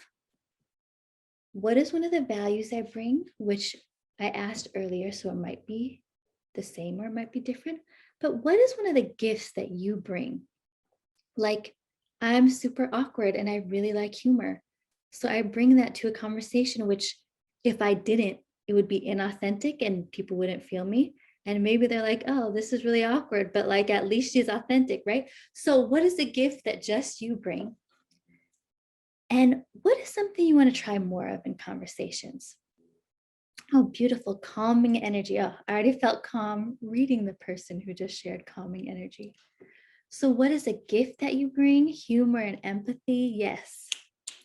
What is one of the values I bring, which I asked earlier, so it might be the same or it might be different, but what is one of the gifts that you bring? Like, I'm super awkward and I really like humor. So I bring that to a conversation, which if I didn't, it would be inauthentic and people wouldn't feel me. And maybe they're like, oh, this is really awkward, but like, at least she's authentic, right? So what is the gift that just you bring? And what is something you want to try more of in conversations? Oh, beautiful, calming energy. Oh, I already felt calm reading the person who just shared calming energy. So what is a gift that you bring? Humor and empathy, yes.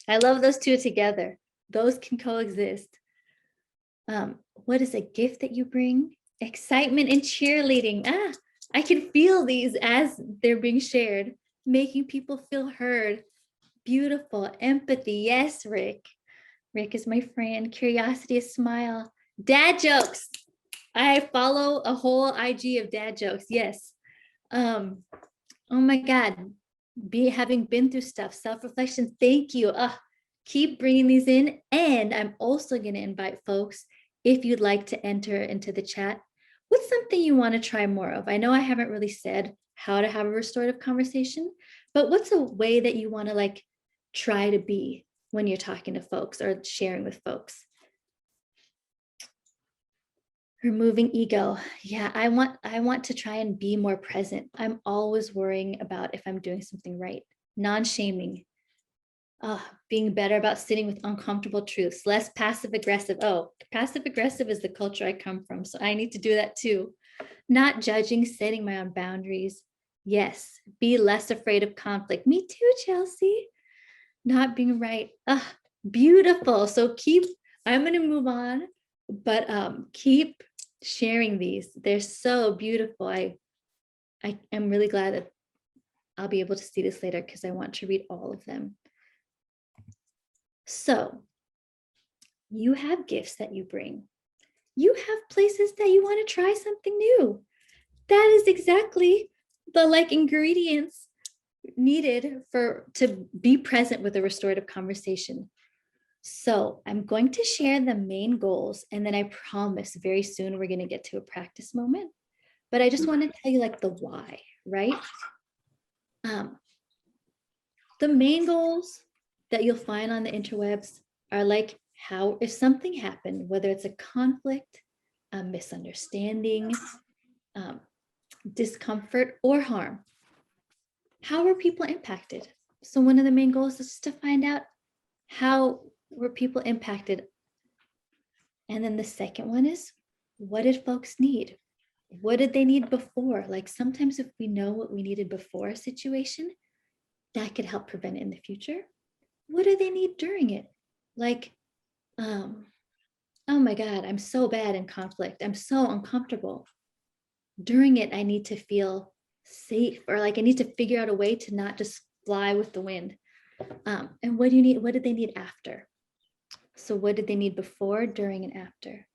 I love those two together. Those can coexist. What is a gift that you bring? Excitement and cheerleading. I can feel these as they're being shared, making people feel heard. Beautiful. Empathy. Yes, Rick. Rick is my friend. Curiosity, a smile. Dad jokes. I follow a whole IG of dad jokes. Yes. Oh my God. Having been through stuff, self-reflection. Thank you. Keep bringing these in. And I'm also going to invite folks, if you'd like to enter into the chat, what's something you want to try more of? I know I haven't really said how to have a restorative conversation, but what's a way that you want to like try to be when you're talking to folks or sharing with folks? Removing ego. Yeah, I want to try and be more present. I'm always worrying about if I'm doing something right. Non-shaming. Being better about sitting with uncomfortable truths, less passive aggressive. Oh, passive aggressive is the culture I come from, so I need to do that too. Not judging, setting my own boundaries. Yes, be less afraid of conflict. Me too, Chelsea. Not being right. Beautiful. So I'm going to move on, but keep sharing these. They're so beautiful. I am really glad that I'll be able to see this later because I want to read all of them. So you have gifts that you bring. You have places that you want to try something new. That is exactly the like ingredients needed to be present with a restorative conversation. So I'm going to share the main goals, and then I promise very soon we're going to get to a practice moment. But I just want to tell you like the why, right? The main goals that you'll find on the interwebs are like how, if something happened, whether it's a conflict, a misunderstanding, discomfort, or harm, how were people impacted? So one of the main goals is to find out how were people impacted. And then the second one is, what did folks need? What did they need before? Like sometimes if we know what we needed before a situation, that could help prevent it in the future. What do they need during it? Like, oh my God, I'm so bad in conflict. I'm so uncomfortable. During it, I need to feel safe, or like I need to figure out a way to not just fly with the wind. And what do you need? What did they need after? So what did they need before, during, and after?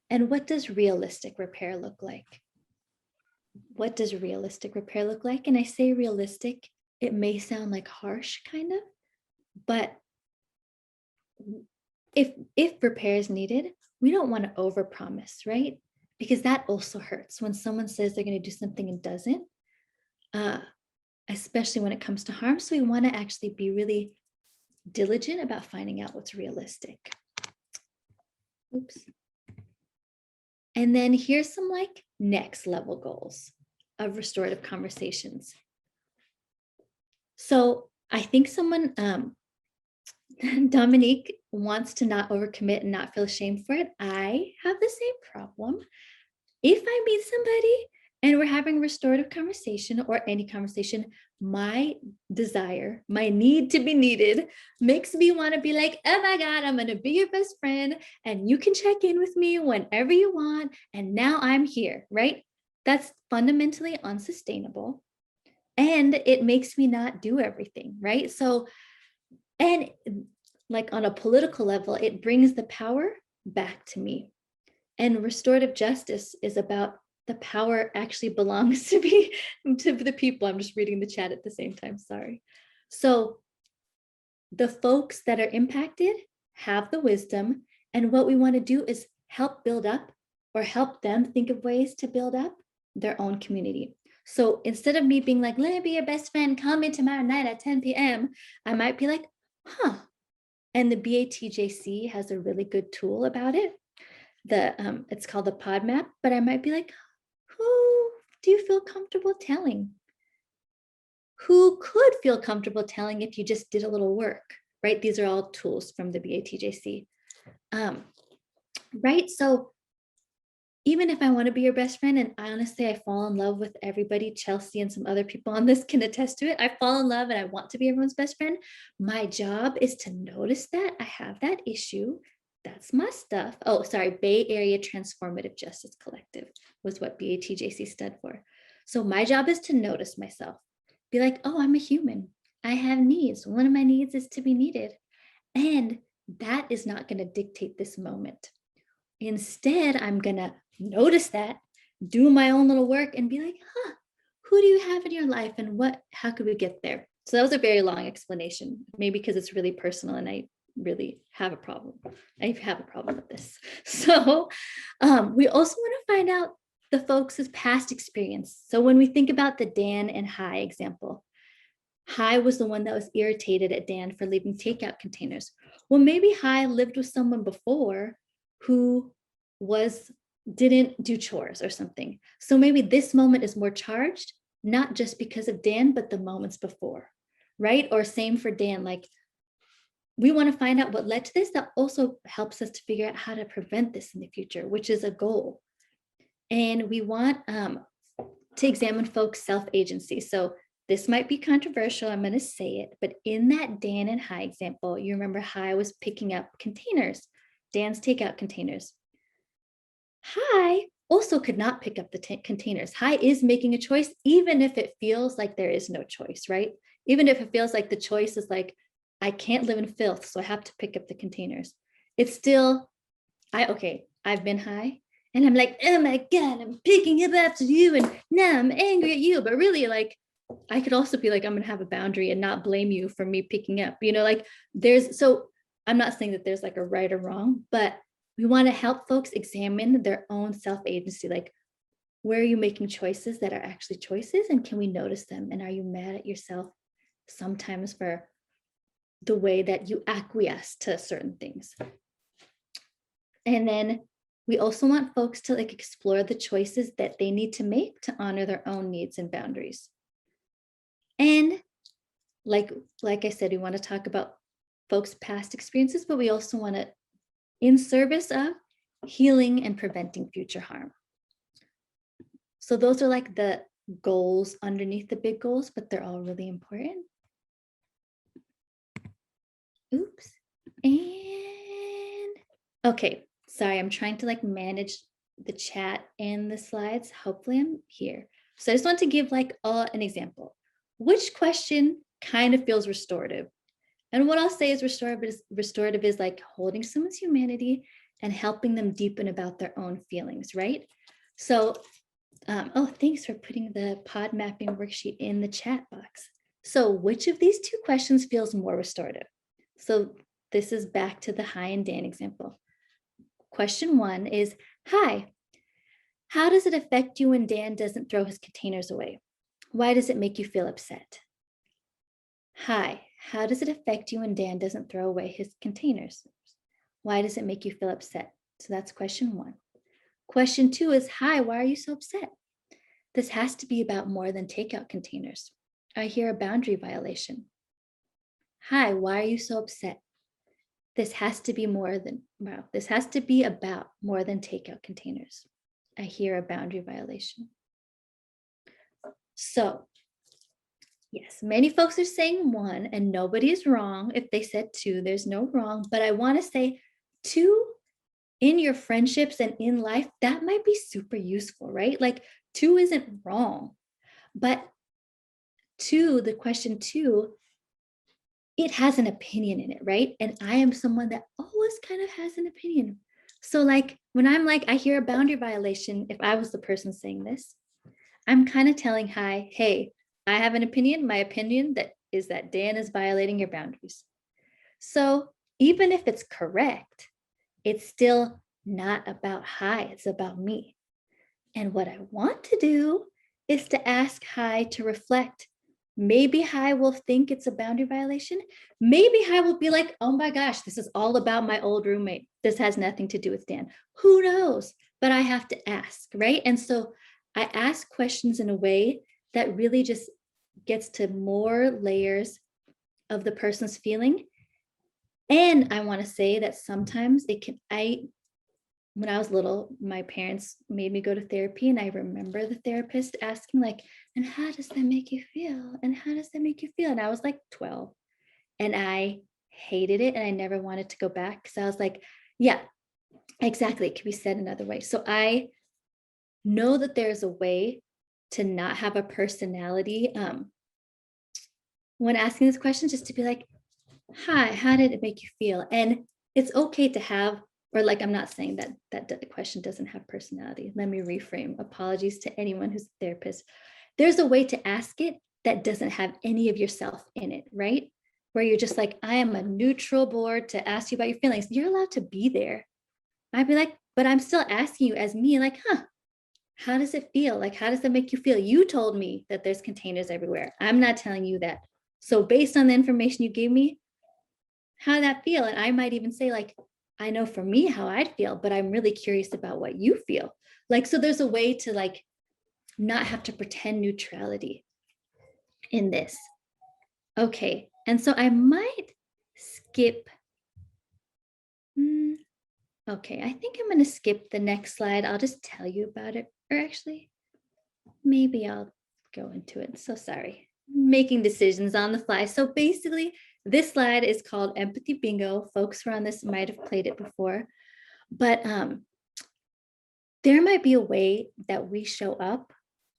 And what does realistic repair look like? What does realistic repair look like? And I say realistic, it may sound like harsh kind of, but if repair is needed, we don't want to overpromise, right? Because that also hurts when someone says they're going to do something and doesn't, especially when it comes to harm. So we want to actually be really diligent about finding out what's realistic. Oops. And then here's some like next level goals of restorative conversations. So I think someone, Dominique wants to not overcommit and not feel ashamed for it. I have the same problem. If I meet somebody and we're having a restorative conversation or any conversation, my desire, my need to be needed makes me want to be like, oh my God, I'm going to be your best friend and you can check in with me whenever you want. And now I'm here, right? That's fundamentally unsustainable. And it makes me not do everything, right? So, and like on a political level, it brings the power back to me. And restorative justice is about the power actually belongs to me, to the people. I'm just reading the chat at the same time, sorry. So the folks that are impacted have the wisdom, and what we want to do is help build up or help them think of ways to build up their own community. So instead of me being like, let me be your best friend, come in tomorrow night at 10 p.m., I might be like, huh. And the BATJC has a really good tool about it. It's called the pod map, but I might be like, who do you feel comfortable telling? Who could feel comfortable telling if you just did a little work, right? These are all tools from the BATJC, right? So even if I want to be your best friend, and honestly, I fall in love with everybody, Chelsea and some other people on this can attest to it. I fall in love and I want to be everyone's best friend. My job is to notice that I have that issue. That's my stuff. Oh, sorry, Bay Area Transformative Justice Collective was what BATJC stood for. So my job is to notice myself, be like, oh, I'm a human. I have needs. One of my needs is to be needed. And that is not going to dictate this moment. Instead, I'm going to notice that, do my own little work and be like, huh, who do you have in your life and how could we get there? So that was a very long explanation, maybe because it's really personal and I really have a problem. I have a problem with this. So we also want to find out the folks' past experience. So when we think about the Dan and Hai example, Hai was the one that was irritated at Dan for leaving takeout containers. Well, maybe Hai lived with someone before who didn't do chores or something. So maybe this moment is more charged, not just because of Dan, but the moments before, right? Or same for Dan, like we want to find out what led to this. That also helps us to figure out how to prevent this in the future, which is a goal. And we want to examine folks' self-agency. So this might be controversial, I'm going to say it, but in that Dan and Hai example, you remember Hai was picking up containers, Dan's takeout containers. Hai also could not pick up the containers. Hai is making a choice, even if it feels like there is no choice, right? Even if it feels like the choice is like, I can't live in filth, so I have to pick up the containers. It's still, I've been Hai, and I'm like, oh my God, I'm picking it up after you, and now I'm angry at you. But really, like, I could also be like, I'm gonna have a boundary and not blame you for me picking up, like so I'm not saying that there's like a right or wrong, but we want to help folks examine their own self-agency. Like, where are you making choices that are actually choices? And can we notice them? And are you mad at yourself sometimes for the way that you acquiesce to certain things? And then we also want folks to like explore the choices that they need to make to honor their own needs and boundaries. And like I said, we want to talk about folks' past experiences, but we also want to, in service of healing and preventing future harm. So those are like the goals underneath the big goals, but they're all really important. Oops. And okay, sorry, I'm trying to like manage the chat and the slides. Hopefully I'm here. So I just want to give like an example. Which question kind of feels restorative? And what I'll say is restorative is like holding someone's humanity and helping them deepen about their own feelings, right? So, oh, thanks for putting the pod mapping worksheet in the chat box. So which of these two questions feels more restorative? So this is back to the Hi and Dan example. Question 1 is, hi, how does it affect you when Dan doesn't throw his containers away? Why does it make you feel upset? Hi, how does it affect you when Dan doesn't throw away his containers? Why does it make you feel upset? So that's question 1. Question 2 is, hi, why are you so upset? This has to be about more than takeout containers. I hear a boundary violation. Hi, why are you so upset? This has to be more than, wow, this has to be about more than takeout containers. I hear a boundary violation. So yes, many folks are saying 1 and nobody is wrong. If they said 2, there's no wrong, but I want to say 2 in your friendships and in life, that might be super useful, right? Like 2 isn't wrong, but 2, the question 2, it has an opinion in it, right? And I am someone that always kind of has an opinion. So like when I'm like, I hear a boundary violation, if I was the person saying this, I'm kind of telling hi, hey, I have an opinion. My opinion is that Dan is violating your boundaries. So even if it's correct, it's still not about hi, it's about me. And what I want to do is to ask hi to reflect. Maybe hi will think it's a boundary violation. Maybe hi will be like, oh my gosh, this is all about my old roommate. This has nothing to do with Dan. Who knows? But I have to ask, right? And so I ask questions in a way that really just gets to more layers of the person's feeling. And I want to say that sometimes when I was little, my parents made me go to therapy, and I remember the therapist asking like, and how does that make you feel? And how does that make you feel? And I was like 12 and I hated it. And I never wanted to go back because I was like, yeah, exactly. It can be said another way. So I know that there's a way to not have a personality when asking this question, just to be like, hi, how did it make you feel? And it's okay to have, or like, I'm not saying that the question doesn't have personality. Let me reframe. Apologies to anyone who's a therapist. There's a way to ask it that doesn't have any of yourself in it, right? Where you're just like, I am a neutral board to ask you about your feelings. You're allowed to be there. I'd be like, but I'm still asking you as me, like, how does it feel? Like, how does that make you feel? You told me that there's containers everywhere. I'm not telling you that. So based on the information you gave me, how did that feel? And I might even say like, I know for me how I'd feel, but I'm really curious about what you feel. Like, so there's a way to like not have to pretend neutrality in this. Okay, and so I might skip. Okay, I think I'm gonna skip the next slide. I'll just tell you about it, or actually, maybe I'll go into it. So sorry, making decisions on the fly. So basically, this slide is called Empathy Bingo. Folks who are on this might have played it before, but there might be a way that we show up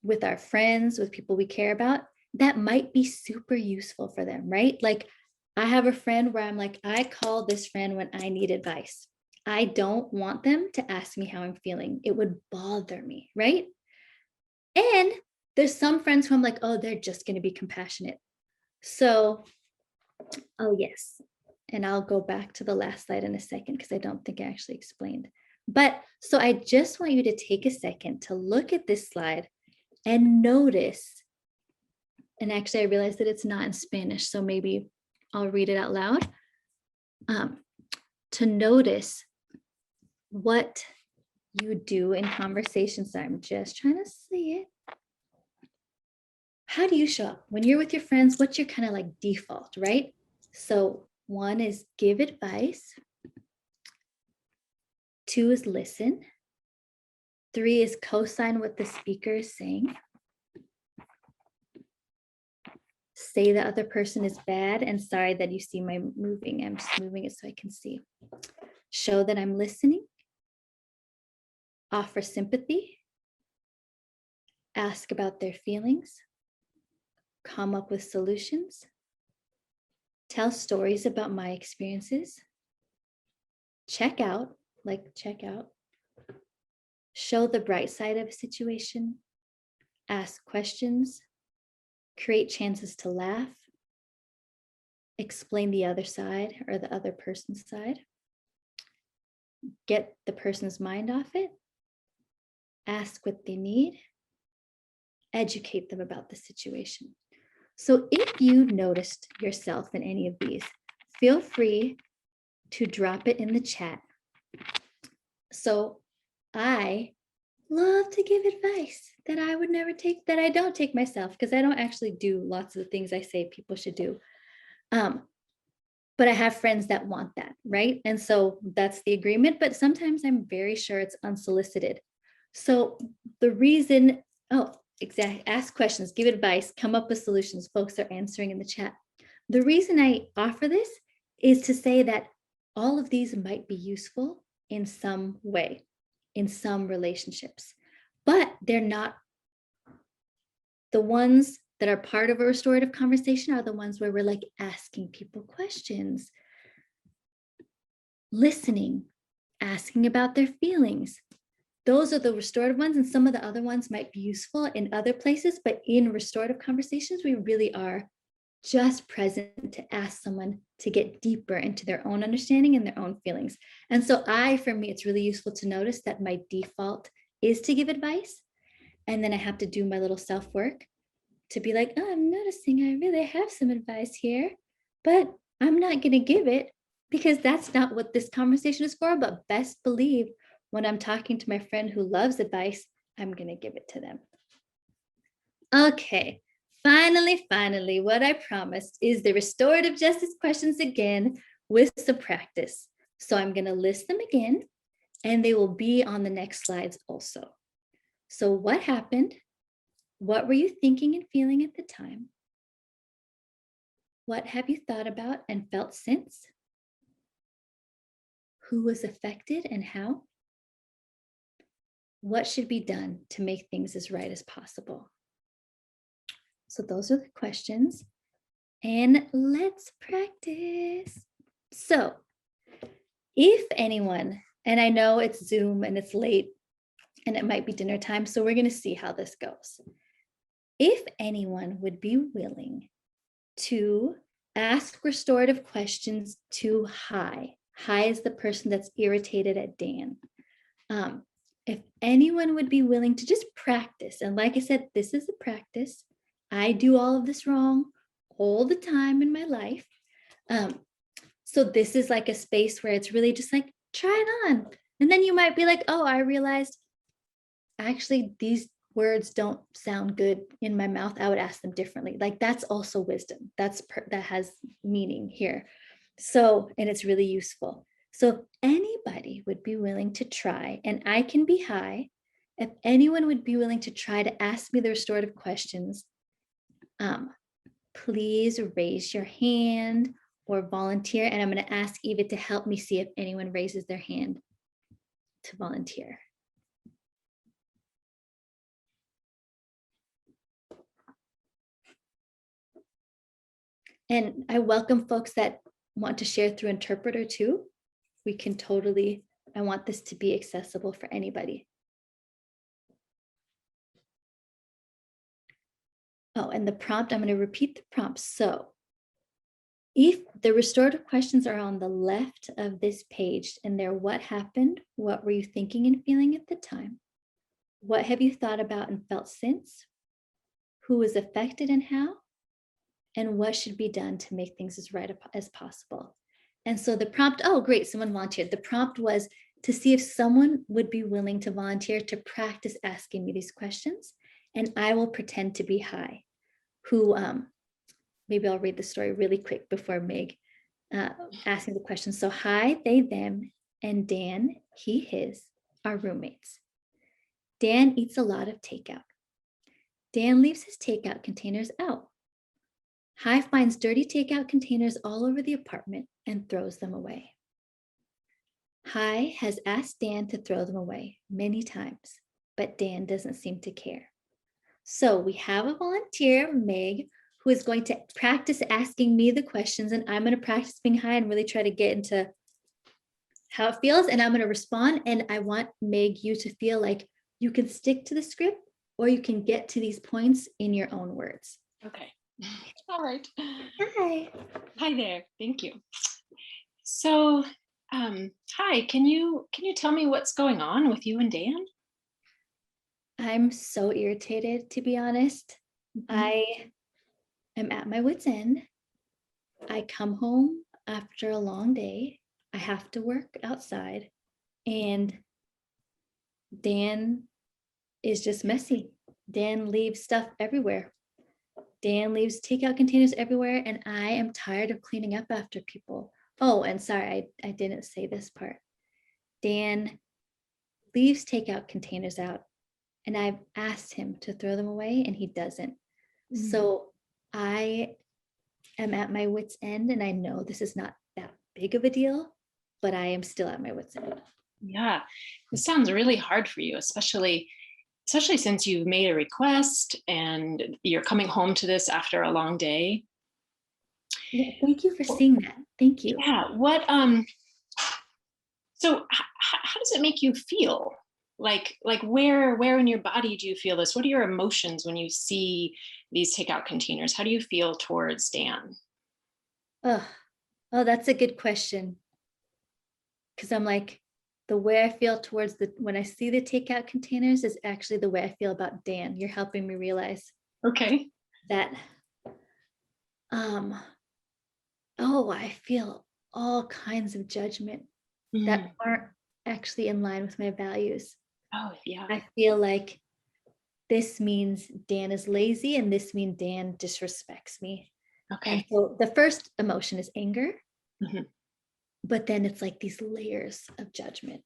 with our friends, with people we care about, that might be super useful for them, right? Like I have a friend where I'm like, I call this friend when I need advice. I don't want them to ask me how I'm feeling. It would bother me, right? And there's some friends who I'm like, oh, they're just going to be compassionate. So, oh yes. And I'll go back to the last slide in a second because I don't think I actually explained. But so I just want you to take a second to look at this slide and notice. And actually, I realized that it's not in Spanish, so maybe I'll read it out loud. To notice what you do in conversations. So I'm just trying to see it. How do you show up? When you're with your friends, what's your kind of like default, right? So 1 is give advice. 2 is listen. 3 is co-sign what the speaker is saying. Say the other person is bad and sorry that you see my moving. I'm just moving it so I can see. Show that I'm listening. Offer sympathy. Ask about their feelings. Come up with solutions. tell stories about my experiences, check out, show the bright side of a situation, ask questions, create chances to laugh, explain the other side or the other person's side, get the person's mind off it, ask what they need, educate them about the situation. So if you noticed yourself in any of these, feel free to drop it in the chat. So I love to give advice that I would never take, that I don't take myself, because I don't actually do lots of the things I say people should do. But I have friends that want that, right? And so that's the agreement, but sometimes I'm very sure it's unsolicited. So the reason, exactly, ask questions, give advice, come up with solutions. Folks are answering in the chat. The reason I offer this is to say that all of these might be useful in some way, in some relationships, but they're not. The ones that are part of a restorative conversation are the ones where we're like asking people questions, listening, asking about their feelings. Those are the restorative ones, and some of the other ones might be useful in other places, but in restorative conversations, we really are just present to ask someone to get deeper into their own understanding and their own feelings. And so for me, it's really useful to notice that my default is to give advice. And then I have to do my little self-work to be like, oh, I'm noticing I really have some advice here, but I'm not going to give it because that's not what this conversation is for. But best believe when I'm talking to my friend who loves advice, I'm going to give it to them. Okay, finally, what I promised is the restorative justice questions again with some practice. So I'm going to list them again, and they will be on the next slides also. So what happened? What were you thinking and feeling at the time? What have you thought about and felt since? Who was affected and how? What should be done to make things as right as possible? So those are the questions. And let's practice. So if anyone, and I know it's Zoom and it's late and it might be dinner time, so we're going to see how this goes. If anyone would be willing to ask restorative questions to Hi. Hi is the person that's irritated at Dan. If anyone would be willing to just practice, and like I said, this is a practice. I do all of this wrong all the time in my life. So this is like a space where it's really just like, try it on. And then you might be like, oh, I realized actually these words don't sound good in my mouth. I would ask them differently. Like that's also wisdom. That has meaning here. So, and it's really useful. So if anybody would be willing to try, and I can be Hi, if anyone would be willing to try to ask me the restorative questions, please raise your hand or volunteer. And I'm going to ask Eva to help me see if anyone raises their hand to volunteer. And I welcome folks that want to share through interpreter too. We can totally, I want this to be accessible for anybody. Oh, and the prompt, I'm going to repeat the prompt. So if the restorative questions are on the left of this page and they're what happened, what were you thinking and feeling at the time? What have you thought about and felt since? Who was affected and how? And what should be done to make things as right as possible? And so the prompt, oh, great, someone volunteered. The prompt was to see if someone would be willing to volunteer to practice asking me these questions. And I will pretend to be Hi, who, maybe I'll read the story really quick before Meg asking the question. So Hi, they, them, and Dan, he, his, are roommates. Dan eats a lot of takeout. Dan leaves his takeout containers out. Hi finds dirty takeout containers all over the apartment and throws them away. Hi has asked Dan to throw them away many times, but Dan doesn't seem to care. So we have a volunteer, Meg, who is going to practice asking me the questions, and I'm going to practice being high and really try to get into how it feels, and I'm going to respond. And I want Meg, you to feel like you can stick to the script or you can get to these points in your own words. Okay. All right. Hi. Hi there. Thank you. So, hi, can you tell me what's going on with you and Dan? I'm so irritated, to be honest. I am at my wit's end. I come home after a long day. I have to work outside, and Dan is just messy. Dan leaves stuff everywhere. Dan leaves takeout containers everywhere, and I am tired of cleaning up after people. Oh, and sorry, I didn't say this part. Dan leaves takeout containers out, and I've asked him to throw them away, and he doesn't. So I am at my wit's end, and I know this is not that big of a deal, but I am still at my wit's end. Yeah, this sounds really hard for you, especially since you've made a request and you're coming home to this after a long day. Yeah, thank you for seeing that. Thank you. Yeah, so how does it make you feel? Like where in your body do you feel this? What are your emotions when you see these takeout containers? How do you feel towards Dan? Oh, that's a good question. Because I'm like, the way I feel towards when I see the takeout containers is actually the way I feel about Dan. You're helping me realize Okay. that, I feel all kinds of judgment that aren't actually in line with my values. Oh, yeah. I feel like this means Dan is lazy, and this means Dan disrespects me. Okay. And so the first emotion is anger. Mhm. But then it's like these layers of judgment.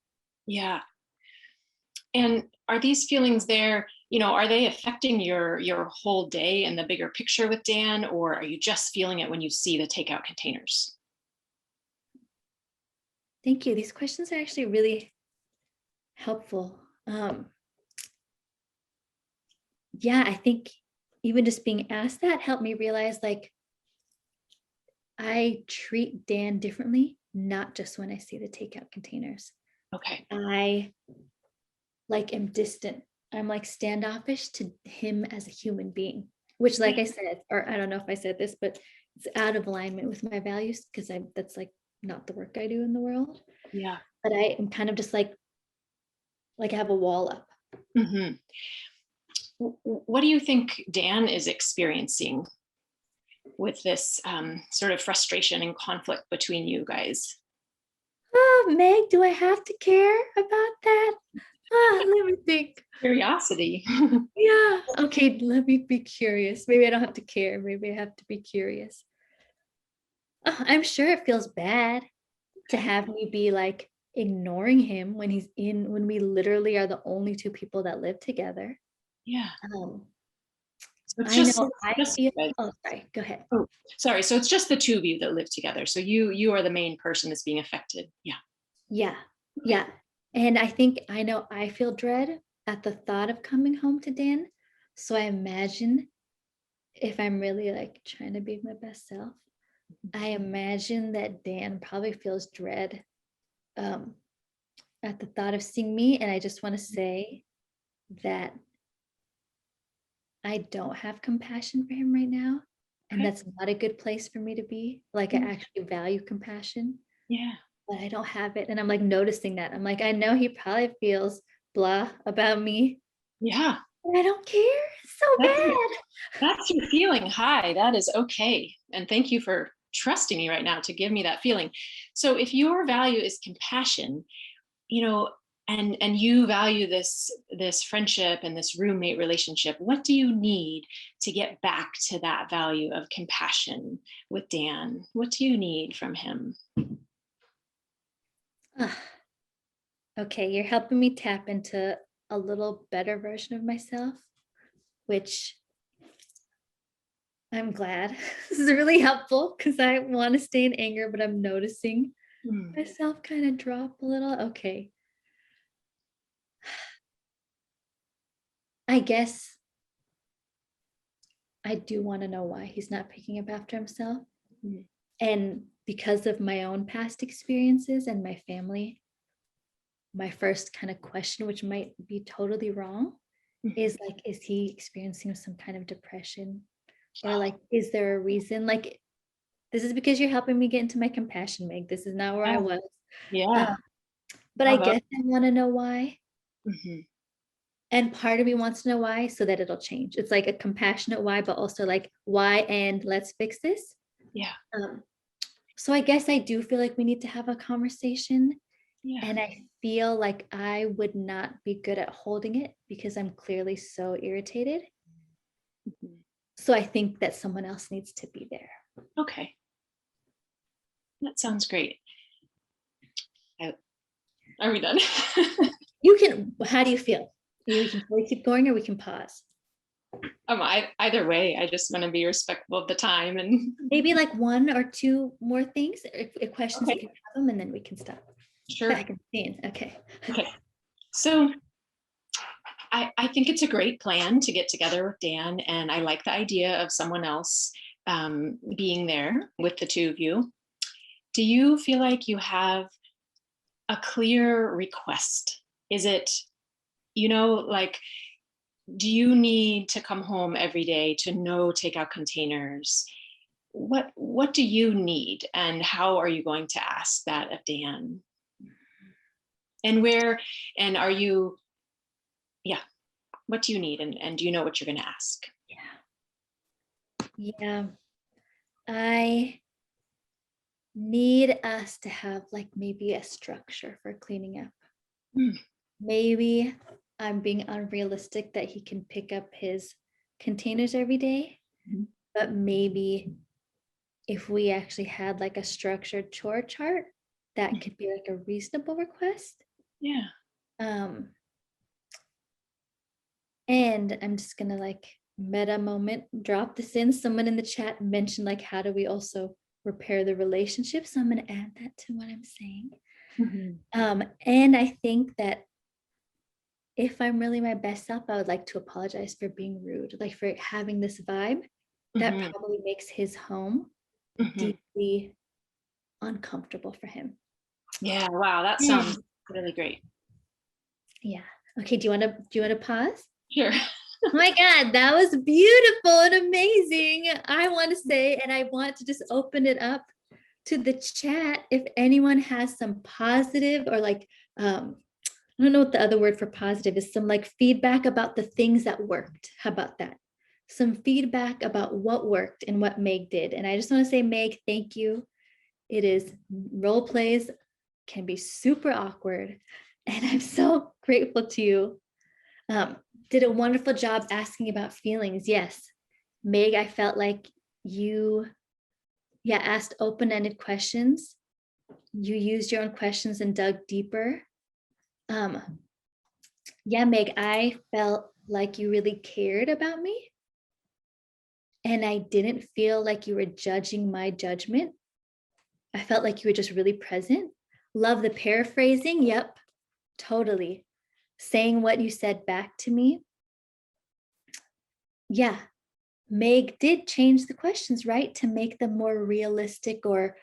Yeah. And are these feelings there, are they affecting your whole day and the bigger picture with Dan, or are you just feeling it when you see the takeout containers? Thank you. These questions are actually really helpful. Yeah, I think even just being asked that helped me realize, like, I treat Dan differently, not just when I see the takeout containers. Okay. I am distant. I'm like standoffish to him as a human being, which, like I said, or I don't know if I said this, but it's out of alignment with my values, because that's like not the work I do in the world. Yeah. But I am kind of just like I have a wall up. Mm-hmm. What do you think Dan is experiencing with this sort of frustration and conflict between you guys? Oh, Meg, do I have to care about that? Let me think. Curiosity. Yeah. Okay, let me be curious. Maybe I don't have to care. Maybe I have to be curious. I'm sure it feels bad to have me be like ignoring him when we literally are the only two people that live together. Yeah. So it's I just, know I feel. right. Oh, sorry. Go ahead. Oh, sorry. So it's just the two of you that live together. So you are the main person that's being affected. Yeah. Yeah. Yeah. And I think I know I feel dread at the thought of coming home to Dan. So I imagine, if I'm really like trying to be my best self, I imagine that Dan probably feels dread at the thought of seeing me. And I just want to say that I don't have compassion for him right now. And Okay. that's not a good place for me to be. Like, I actually value compassion, Yeah. but I don't have it. And I'm like noticing that. I'm like, I know he probably feels blah about me. Yeah. But I don't care. It's so bad. That's your feeling. Hi, that is okay. And thank you for trusting me right now to give me that feeling. So if your value is compassion, and you value this friendship and this roommate relationship, what do you need to get back to that value of compassion with Dan? What do you need from him? Okay, you're helping me tap into a little better version of myself, which I'm glad. This is really helpful, because I want to stay in anger, but I'm noticing myself kind of drop a little. Okay. I guess I do want to know why he's not picking up after himself. Mhm. And because of my own past experiences and my family, my first kind of question, which might be totally wrong, is like, is he experiencing some kind of depression? Or like, is there a reason? Like, this is because you're helping me get into my compassion, Meg. This is not where I was. Yeah. But I guess I want to know why. Mhm. And part of me wants to know why so that it'll change. It's like a compassionate why, but also like why and let's fix this. Yeah. So I guess I do feel like we need to have a conversation. Yeah. And I feel like I would not be good at holding it because I'm clearly so irritated. Mhm. So I think that someone else needs to be there. Okay. That sounds great. Are we done? You can, how do you feel? We can keep going or we can pause. Either way, I just want to be respectful of the time and Maybe like one or two more things, if questions, Okay. if you have them, and then we can stop. sure. Back in scene. Okay. Okay. So I think it's a great plan to get together with Dan, and I like the idea of someone else being there with the two of you. Do you feel like you have a clear request? Is it, like, do you need to come home every day to no takeout containers? What do you need, and how are you going to ask that of Dan? And are you, what do you need, and do you know what you're going to ask? Yeah. I need us to have like maybe a structure for cleaning up. Maybe I'm being unrealistic that he can pick up his containers every day, but maybe if we actually had like a structured chore chart, that could be like a reasonable request. Yeah. And I'm just gonna like meta moment, drop this in. Someone in the chat mentioned like, how do we also repair the relationship? So I'm gonna add that to what I'm saying. And I think that if I'm really my best self, I would like to apologize for being rude, like for having this vibe that probably makes his home deeply uncomfortable for him. Yeah. Wow. That sounds really great. Yeah. Okay. Do you want to pause? Sure. Oh my God, that was beautiful and amazing. I want to say, and I want to just open it up to the chat. If anyone has some positive or like, I don't know what the other word for positive is, some like feedback about the things that worked. How about that? Some feedback about what worked and what Meg did. And I just want to say, Meg, thank you. It is, role plays can be super awkward. And I'm so grateful to you. Did a wonderful job asking about feelings. Yes. Meg, I felt like you asked open-ended questions. You used your own questions and dug deeper. Yeah, Meg, I felt like you really cared about me. And I didn't feel like you were judging my judgment. I felt like you were just really present. Love the paraphrasing. Yep, totally. Saying what you said back to me. Yeah, Meg did change the questions, right? To make them more realistic or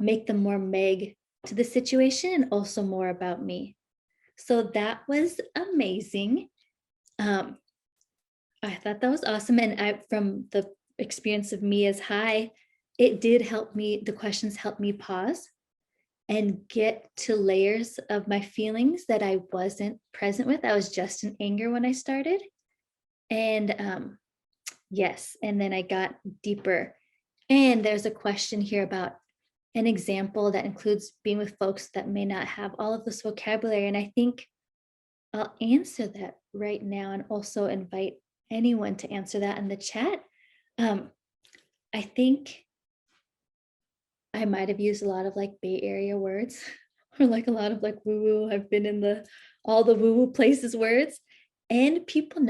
make them more Meg to the situation and also more about me. So that was amazing. I thought that was awesome. And from the experience of me as high, it did help me, the questions helped me pause and get to layers of my feelings that I wasn't present with. I was just in anger when I started. And yes, and then I got deeper. And there's a question here about an example that includes being with folks that may not have all of this vocabulary. And I think I'll answer that right now and also invite anyone to answer that in the chat. I think I might have used a lot of like Bay Area words or like a lot of like woo-woo. I've been in all the woo-woo places words, and people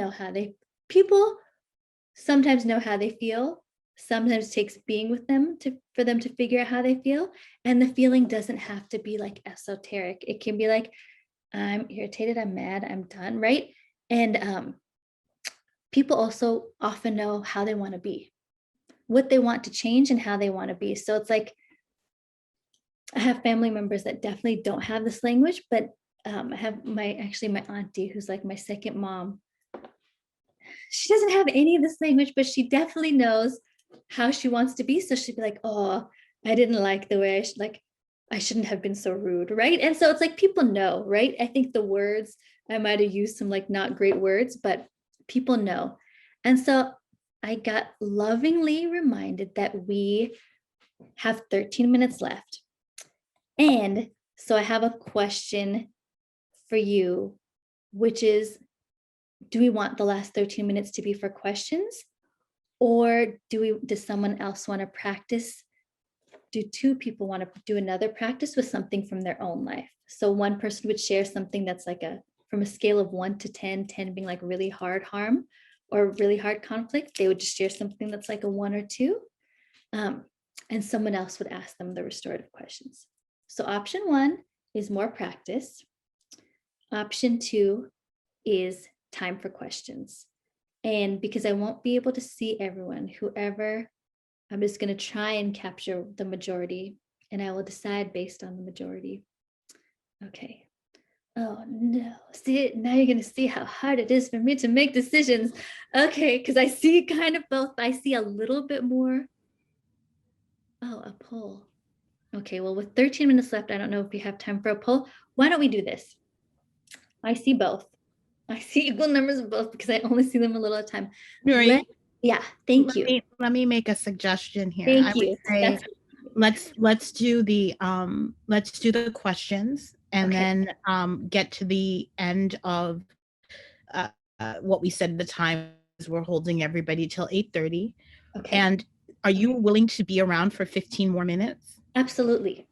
sometimes know how they feel. Sometimes it takes being with them for them to figure out how they feel. And the feeling doesn't have to be like esoteric. It can be like, I'm irritated, I'm mad, I'm done, right? And people also often know how they want to be, what they want to change and how they want to be. So it's like, I have family members that definitely don't have this language, but I have my auntie, who's like my second mom. She doesn't have any of this language, but she definitely knows how she wants to be. So she'd be like, oh, I didn't like the way I shouldn't have been so rude, right? And so it's like, people know, right? I think the words, I might have used some like not great words, but people know. And so I got lovingly reminded that we have 13 minutes left. And so I have a question for you, which is, do we want the last 13 minutes to be for questions? Or does someone else want to practice? Do two people want to do another practice with something from their own life? So one person would share something that's like from a scale of 1 to 10, 10 being like really hard harm or really hard conflict. They would just share something that's like a 1 or 2. And someone else would ask them the restorative questions. So option 1 is more practice. Option 2 is time for questions. And because I won't be able to see everyone, I'm just going to try and capture the majority, and I will decide based on the majority. Okay. Oh no. See, now you're going to see how hard it is for me to make decisions. Okay, because I see kind of both. I see a little bit more. Oh, a poll. Okay, well, with 13 minutes left, I don't know if we have time for a poll. Why don't we do this? I see both. I see equal numbers of both because I only see them a little at a time. Nuri, Yeah, thank you. Let me make a suggestion here. Thank I you. would say, let's do the questions and then get to the end of what we said at the time. We're holding everybody till 8:30. Okay. And are you willing to be around for 15 more minutes? Absolutely.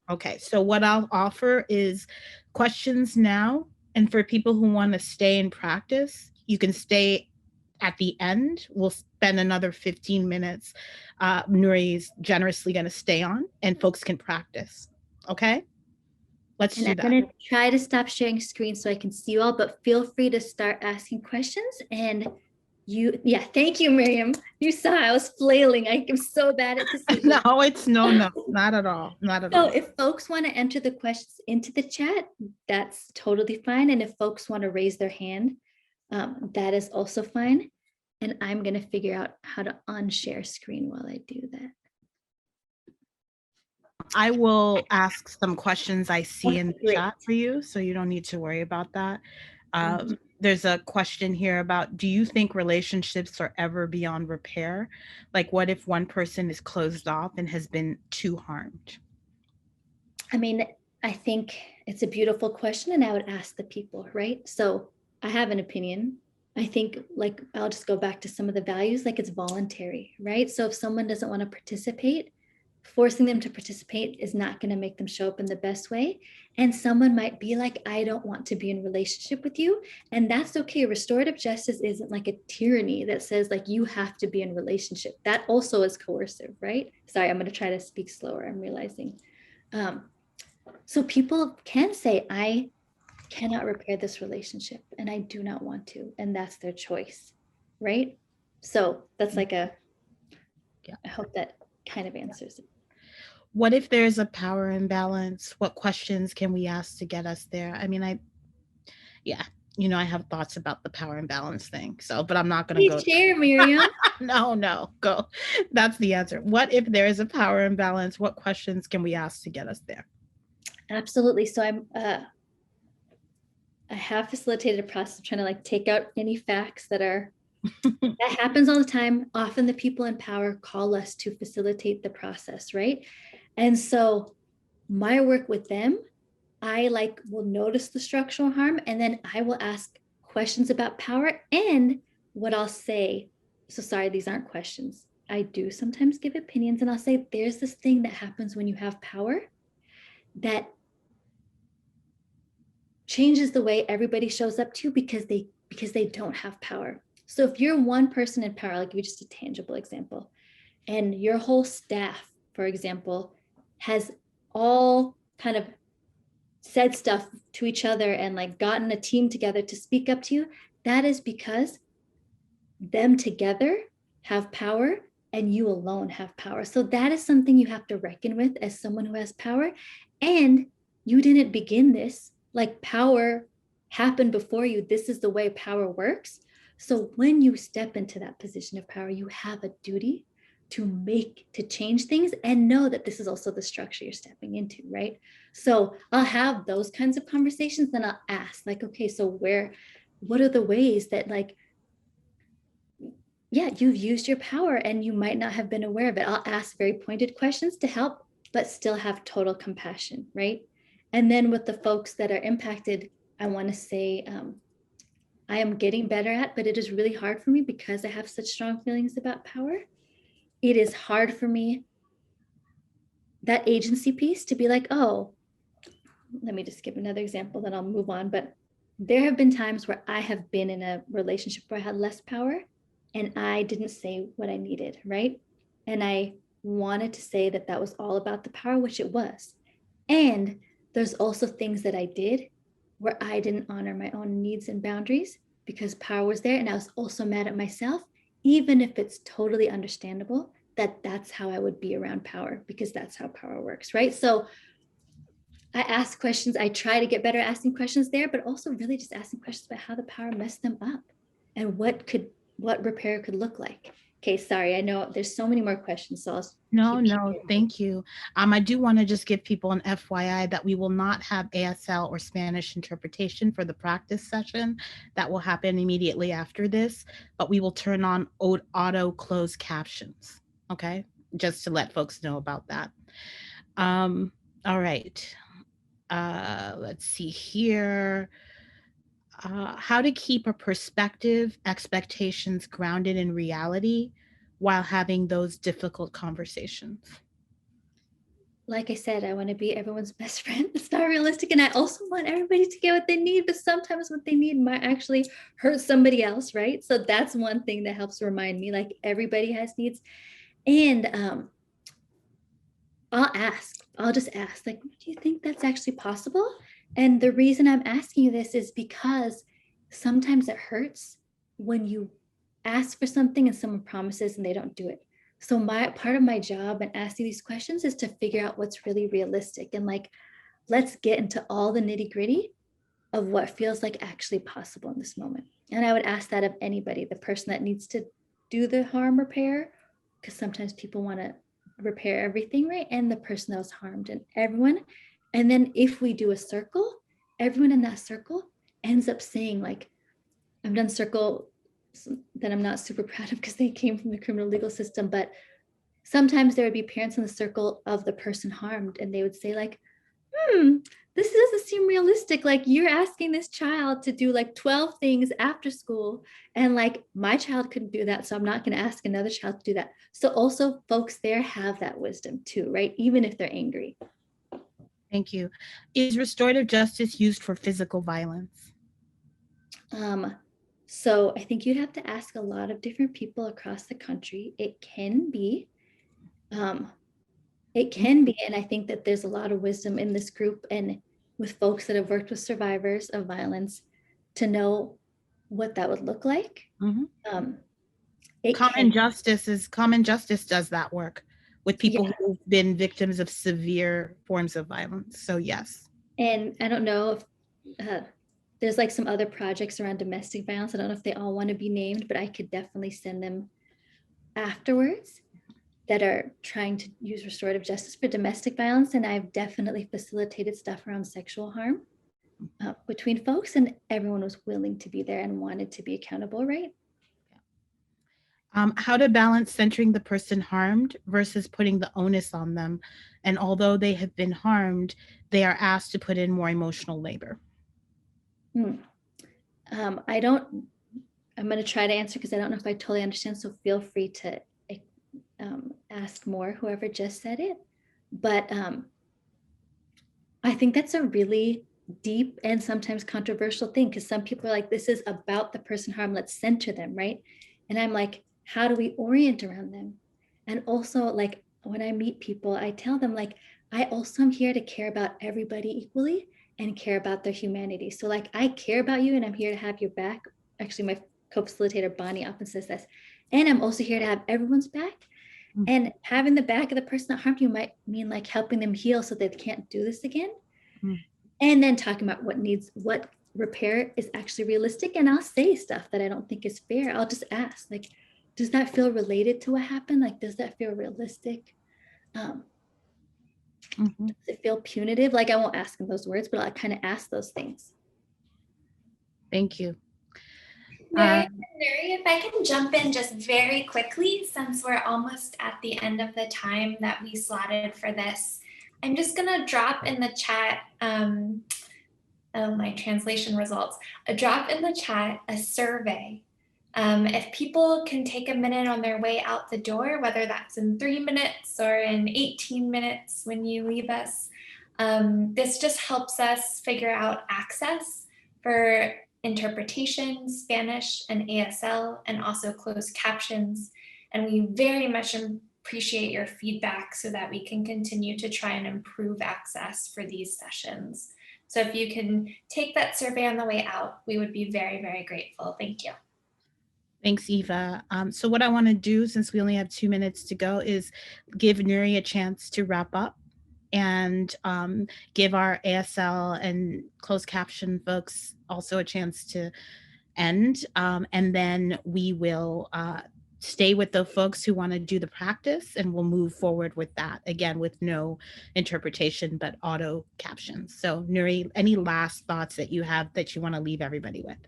Okay, so what I'll offer is questions now. And for people who want to stay and practice, you can stay at the end. We'll spend another 15 minutes. Nuri is generously going to stay on and folks can practice. Okay? Let's do that. I'm going to try to stop sharing screen so I can see you all, but feel free to start asking questions. And thank you, Miriam. You saw I was flailing. I am so bad at decisions. No, not at all. Not at all. So if folks want to enter the questions into the chat, that's totally fine. And if folks want to raise their hand, that is also fine. And I'm going to figure out how to unshare screen while I do that. I will ask some questions I see in the chat for you, so you don't need to worry about that. There's a question here about, do you think relationships are ever beyond repair? Like, what if one person is closed off and has been too harmed? I mean, I think it's a beautiful question, and I would ask the people, right? So I have an opinion. I think, like, I'll just go back to some of the values, like it's voluntary, right? So if someone doesn't want to participate, forcing them to participate is not going to make them show up in the best way. And someone might be like, I don't want to be in a relationship with you. And that's okay. Restorative justice isn't like a tyranny that says like, you have to be in a relationship. That also is coercive, right? Sorry, I'm going to try to speak slower. I'm realizing. So people can say, I cannot repair this relationship and I do not want to. And that's their choice, right? So that's like I hope that kind of answers it. What if there's a power imbalance? What questions can we ask to get us there? I mean, I have thoughts about the power imbalance thing. So, but I'm not going to go. Share, Miriam. No, go. That's the answer. What if there is a power imbalance? What questions can we ask to get us there? Absolutely. So I have facilitated a process of trying to like take out any facts that happens all the time. Often the people in power call us to facilitate the process, right? And so my work with them, I will notice the structural harm, and then I will ask questions about power. And what I'll say, so sorry, these aren't questions. I do sometimes give opinions, and I'll say, there's this thing that happens when you have power that changes the way everybody shows up to you because they don't have power. So if you're one person in power, I'll give you just a tangible example, and your whole staff, for example, has all kind of said stuff to each other and like gotten a team together to speak up to you, that is because them together have power and you alone have power. So that is something you have to reckon with as someone who has power. And you didn't begin this, like power happened before you. This is the way power works. So when you step into that position of power, you have a duty to change things and know that this is also the structure you're stepping into, right? So I'll have those kinds of conversations, then I'll ask like, okay, so what are the ways that like, yeah, you've used your power and you might not have been aware of it. I'll ask very pointed questions to help, but still have total compassion, right? And then with the folks that are impacted, I want to say, I am getting better at, but it is really hard for me because I have such strong feelings about power. It is hard for me, that agency piece, to be like, oh, let me just give another example, then I'll move on. But there have been times where I have been in a relationship where I had less power and I didn't say what I needed, right? And I wanted to say that that was all about the power, which it was. And there's also things that I did where I didn't honor my own needs and boundaries because power was there. And I was also mad at myself, even if it's totally understandable that that's how I would be around power, because that's how power works, right? So I ask questions. I try to get better at asking questions there, but also really just asking questions about how the power messed them up and what repair could look like. Okay, sorry, I know there's so many more questions, so I'll No, thank you. I do want to just give people an FYI that we will not have ASL or Spanish interpretation for the practice session. That will happen immediately after this, but we will turn on auto closed captions, okay? Just to let folks know about that. All right. Let's see here. How to keep a perspective, expectations grounded in reality while having those difficult conversations. Like I said, I want to be everyone's best friend. It's not realistic. And I also want everybody to get what they need, but sometimes what they need might actually hurt somebody else, right? So that's one thing that helps remind me, like everybody has needs. And I'll just ask, like, do you think that's actually possible? And the reason I'm asking you this is because sometimes it hurts when you ask for something and someone promises and they don't do it. So part of my job in asking these questions is to figure out what's really realistic and like, let's get into all the nitty gritty of what feels like actually possible in this moment. And I would ask that of anybody, the person that needs to do the harm repair, because sometimes people want to repair everything, right? And the person that was harmed and everyone. And then if we do a circle, everyone in that circle ends up saying like, I've done circle that I'm not super proud of because they came from the criminal legal system, but sometimes there would be parents in the circle of the person harmed and they would say like, this doesn't seem realistic. Like you're asking this child to do like 12 things after school and like my child couldn't do that. So I'm not going to ask another child to do that. So also folks there have that wisdom too, right? Even if they're angry. Thank you. Is restorative justice used for physical violence? So I think you'd have to ask a lot of different people across the country. It can be, and I think that there's a lot of wisdom in this group and with folks that have worked with survivors of violence to know what that would look like. Common Justice does that work with people who've been victims of severe forms of violence. So yes. And I don't know if there's like some other projects around domestic violence. I don't know if they all want to be named, but I could definitely send them afterwards that are trying to use restorative justice for domestic violence. And I've definitely facilitated stuff around sexual harm between folks, and everyone was willing to be there and wanted to be accountable, right? How to balance centering the person harmed versus putting the onus on them. And although they have been harmed, they are asked to put in more emotional labor. I'm going to try to answer because I don't know if I totally understand. So feel free to ask more, whoever just said it. But I think that's a really deep and sometimes controversial thing because some people are like, this is about the person harmed, let's center them, right? And I'm like, how do we orient around them? And also like when I meet people, I tell them like, I also am here to care about everybody equally and care about their humanity. So like, I care about you and I'm here to have your back. Actually, my co-facilitator Bonnie often says this, and I'm also here to have everyone's back. And having the back of the person that harmed you might mean like helping them heal so they can't do this again. And then talking about what repair is actually realistic. And I'll say stuff that I don't think is fair. I'll just ask, like, does that feel related to what happened? Like, does that feel realistic? Does it feel punitive? Like, I won't ask in those words, but I'll kind of ask those things. Thank you. Nuri, if I can jump in just very quickly, since we're almost at the end of the time that we slotted for this, I'm just going to drop in the chat, my translation results, drop in the chat a survey. If people can take a minute on their way out the door, whether that's in 3 minutes or in 18 minutes when you leave us, this just helps us figure out access for interpretation, Spanish and ASL, and also closed captions. And we very much appreciate your feedback so that we can continue to try and improve access for these sessions. So if you can take that survey on the way out, we would be very, very grateful. Thank you. Thanks, Eva. So what I want to do, since we only have 2 minutes to go, is give Nuri a chance to wrap up and give our ASL and closed caption folks also a chance to end. And then we will stay with the folks who want to do the practice, and we'll move forward with that, again, with no interpretation, but auto captions. So Nuri, any last thoughts that you have that you want to leave everybody with?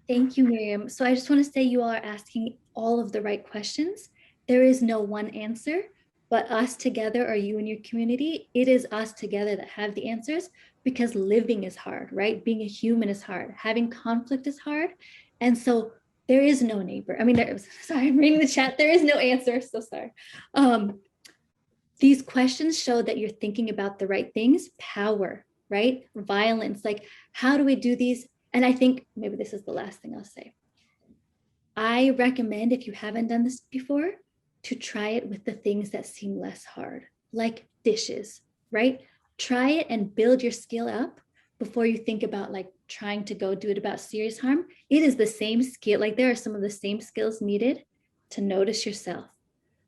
Thank you, Miriam. So I just want to say you all are asking all of the right questions. There is no one answer, but us together, or you and your community, it is us together that have the answers, because living is hard, right? Being a human is hard. Having conflict is hard. And so there is no neighbor. I mean, sorry, I'm reading the chat. There is no answer. So sorry. These questions show that you're thinking about the right things. Power, right? Violence, like, how do we do these? And I think maybe this is the last thing I'll say. I recommend, if you haven't done this before, to try it with the things that seem less hard, like dishes, right? Try it and build your skill up before you think about like trying to go do it about serious harm. It is the same skill. Like, there are some of the same skills needed to notice yourself,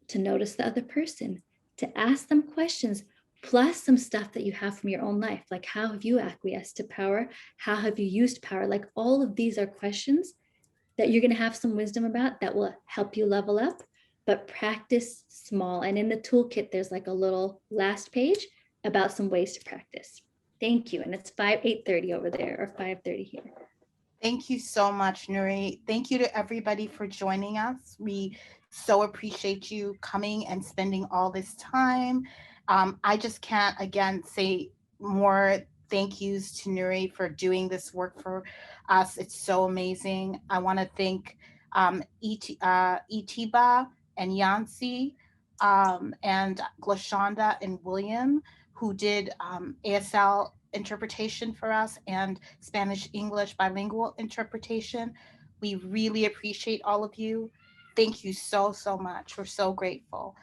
to notice the other person, to ask them questions, plus some stuff that you have from your own life. Like, how have you acquiesced to power? How have you used power? Like, all of these are questions that you're going to have some wisdom about that will help you level up, but practice small. And in the toolkit, there's like a little last page about some ways to practice. Thank you. And it's 8:30 over there, or 5:30 here. Thank you so much, Nuri. Thank you to everybody for joining us. We so appreciate you coming and spending all this time. I just can't, again, say more thank yous to Nuri for doing this work for us. It's so amazing. I want to thank Itiba and Yancy and Glashonda and William, who did ASL interpretation for us and Spanish English bilingual interpretation. We really appreciate all of you. Thank you so, so much. We're so grateful.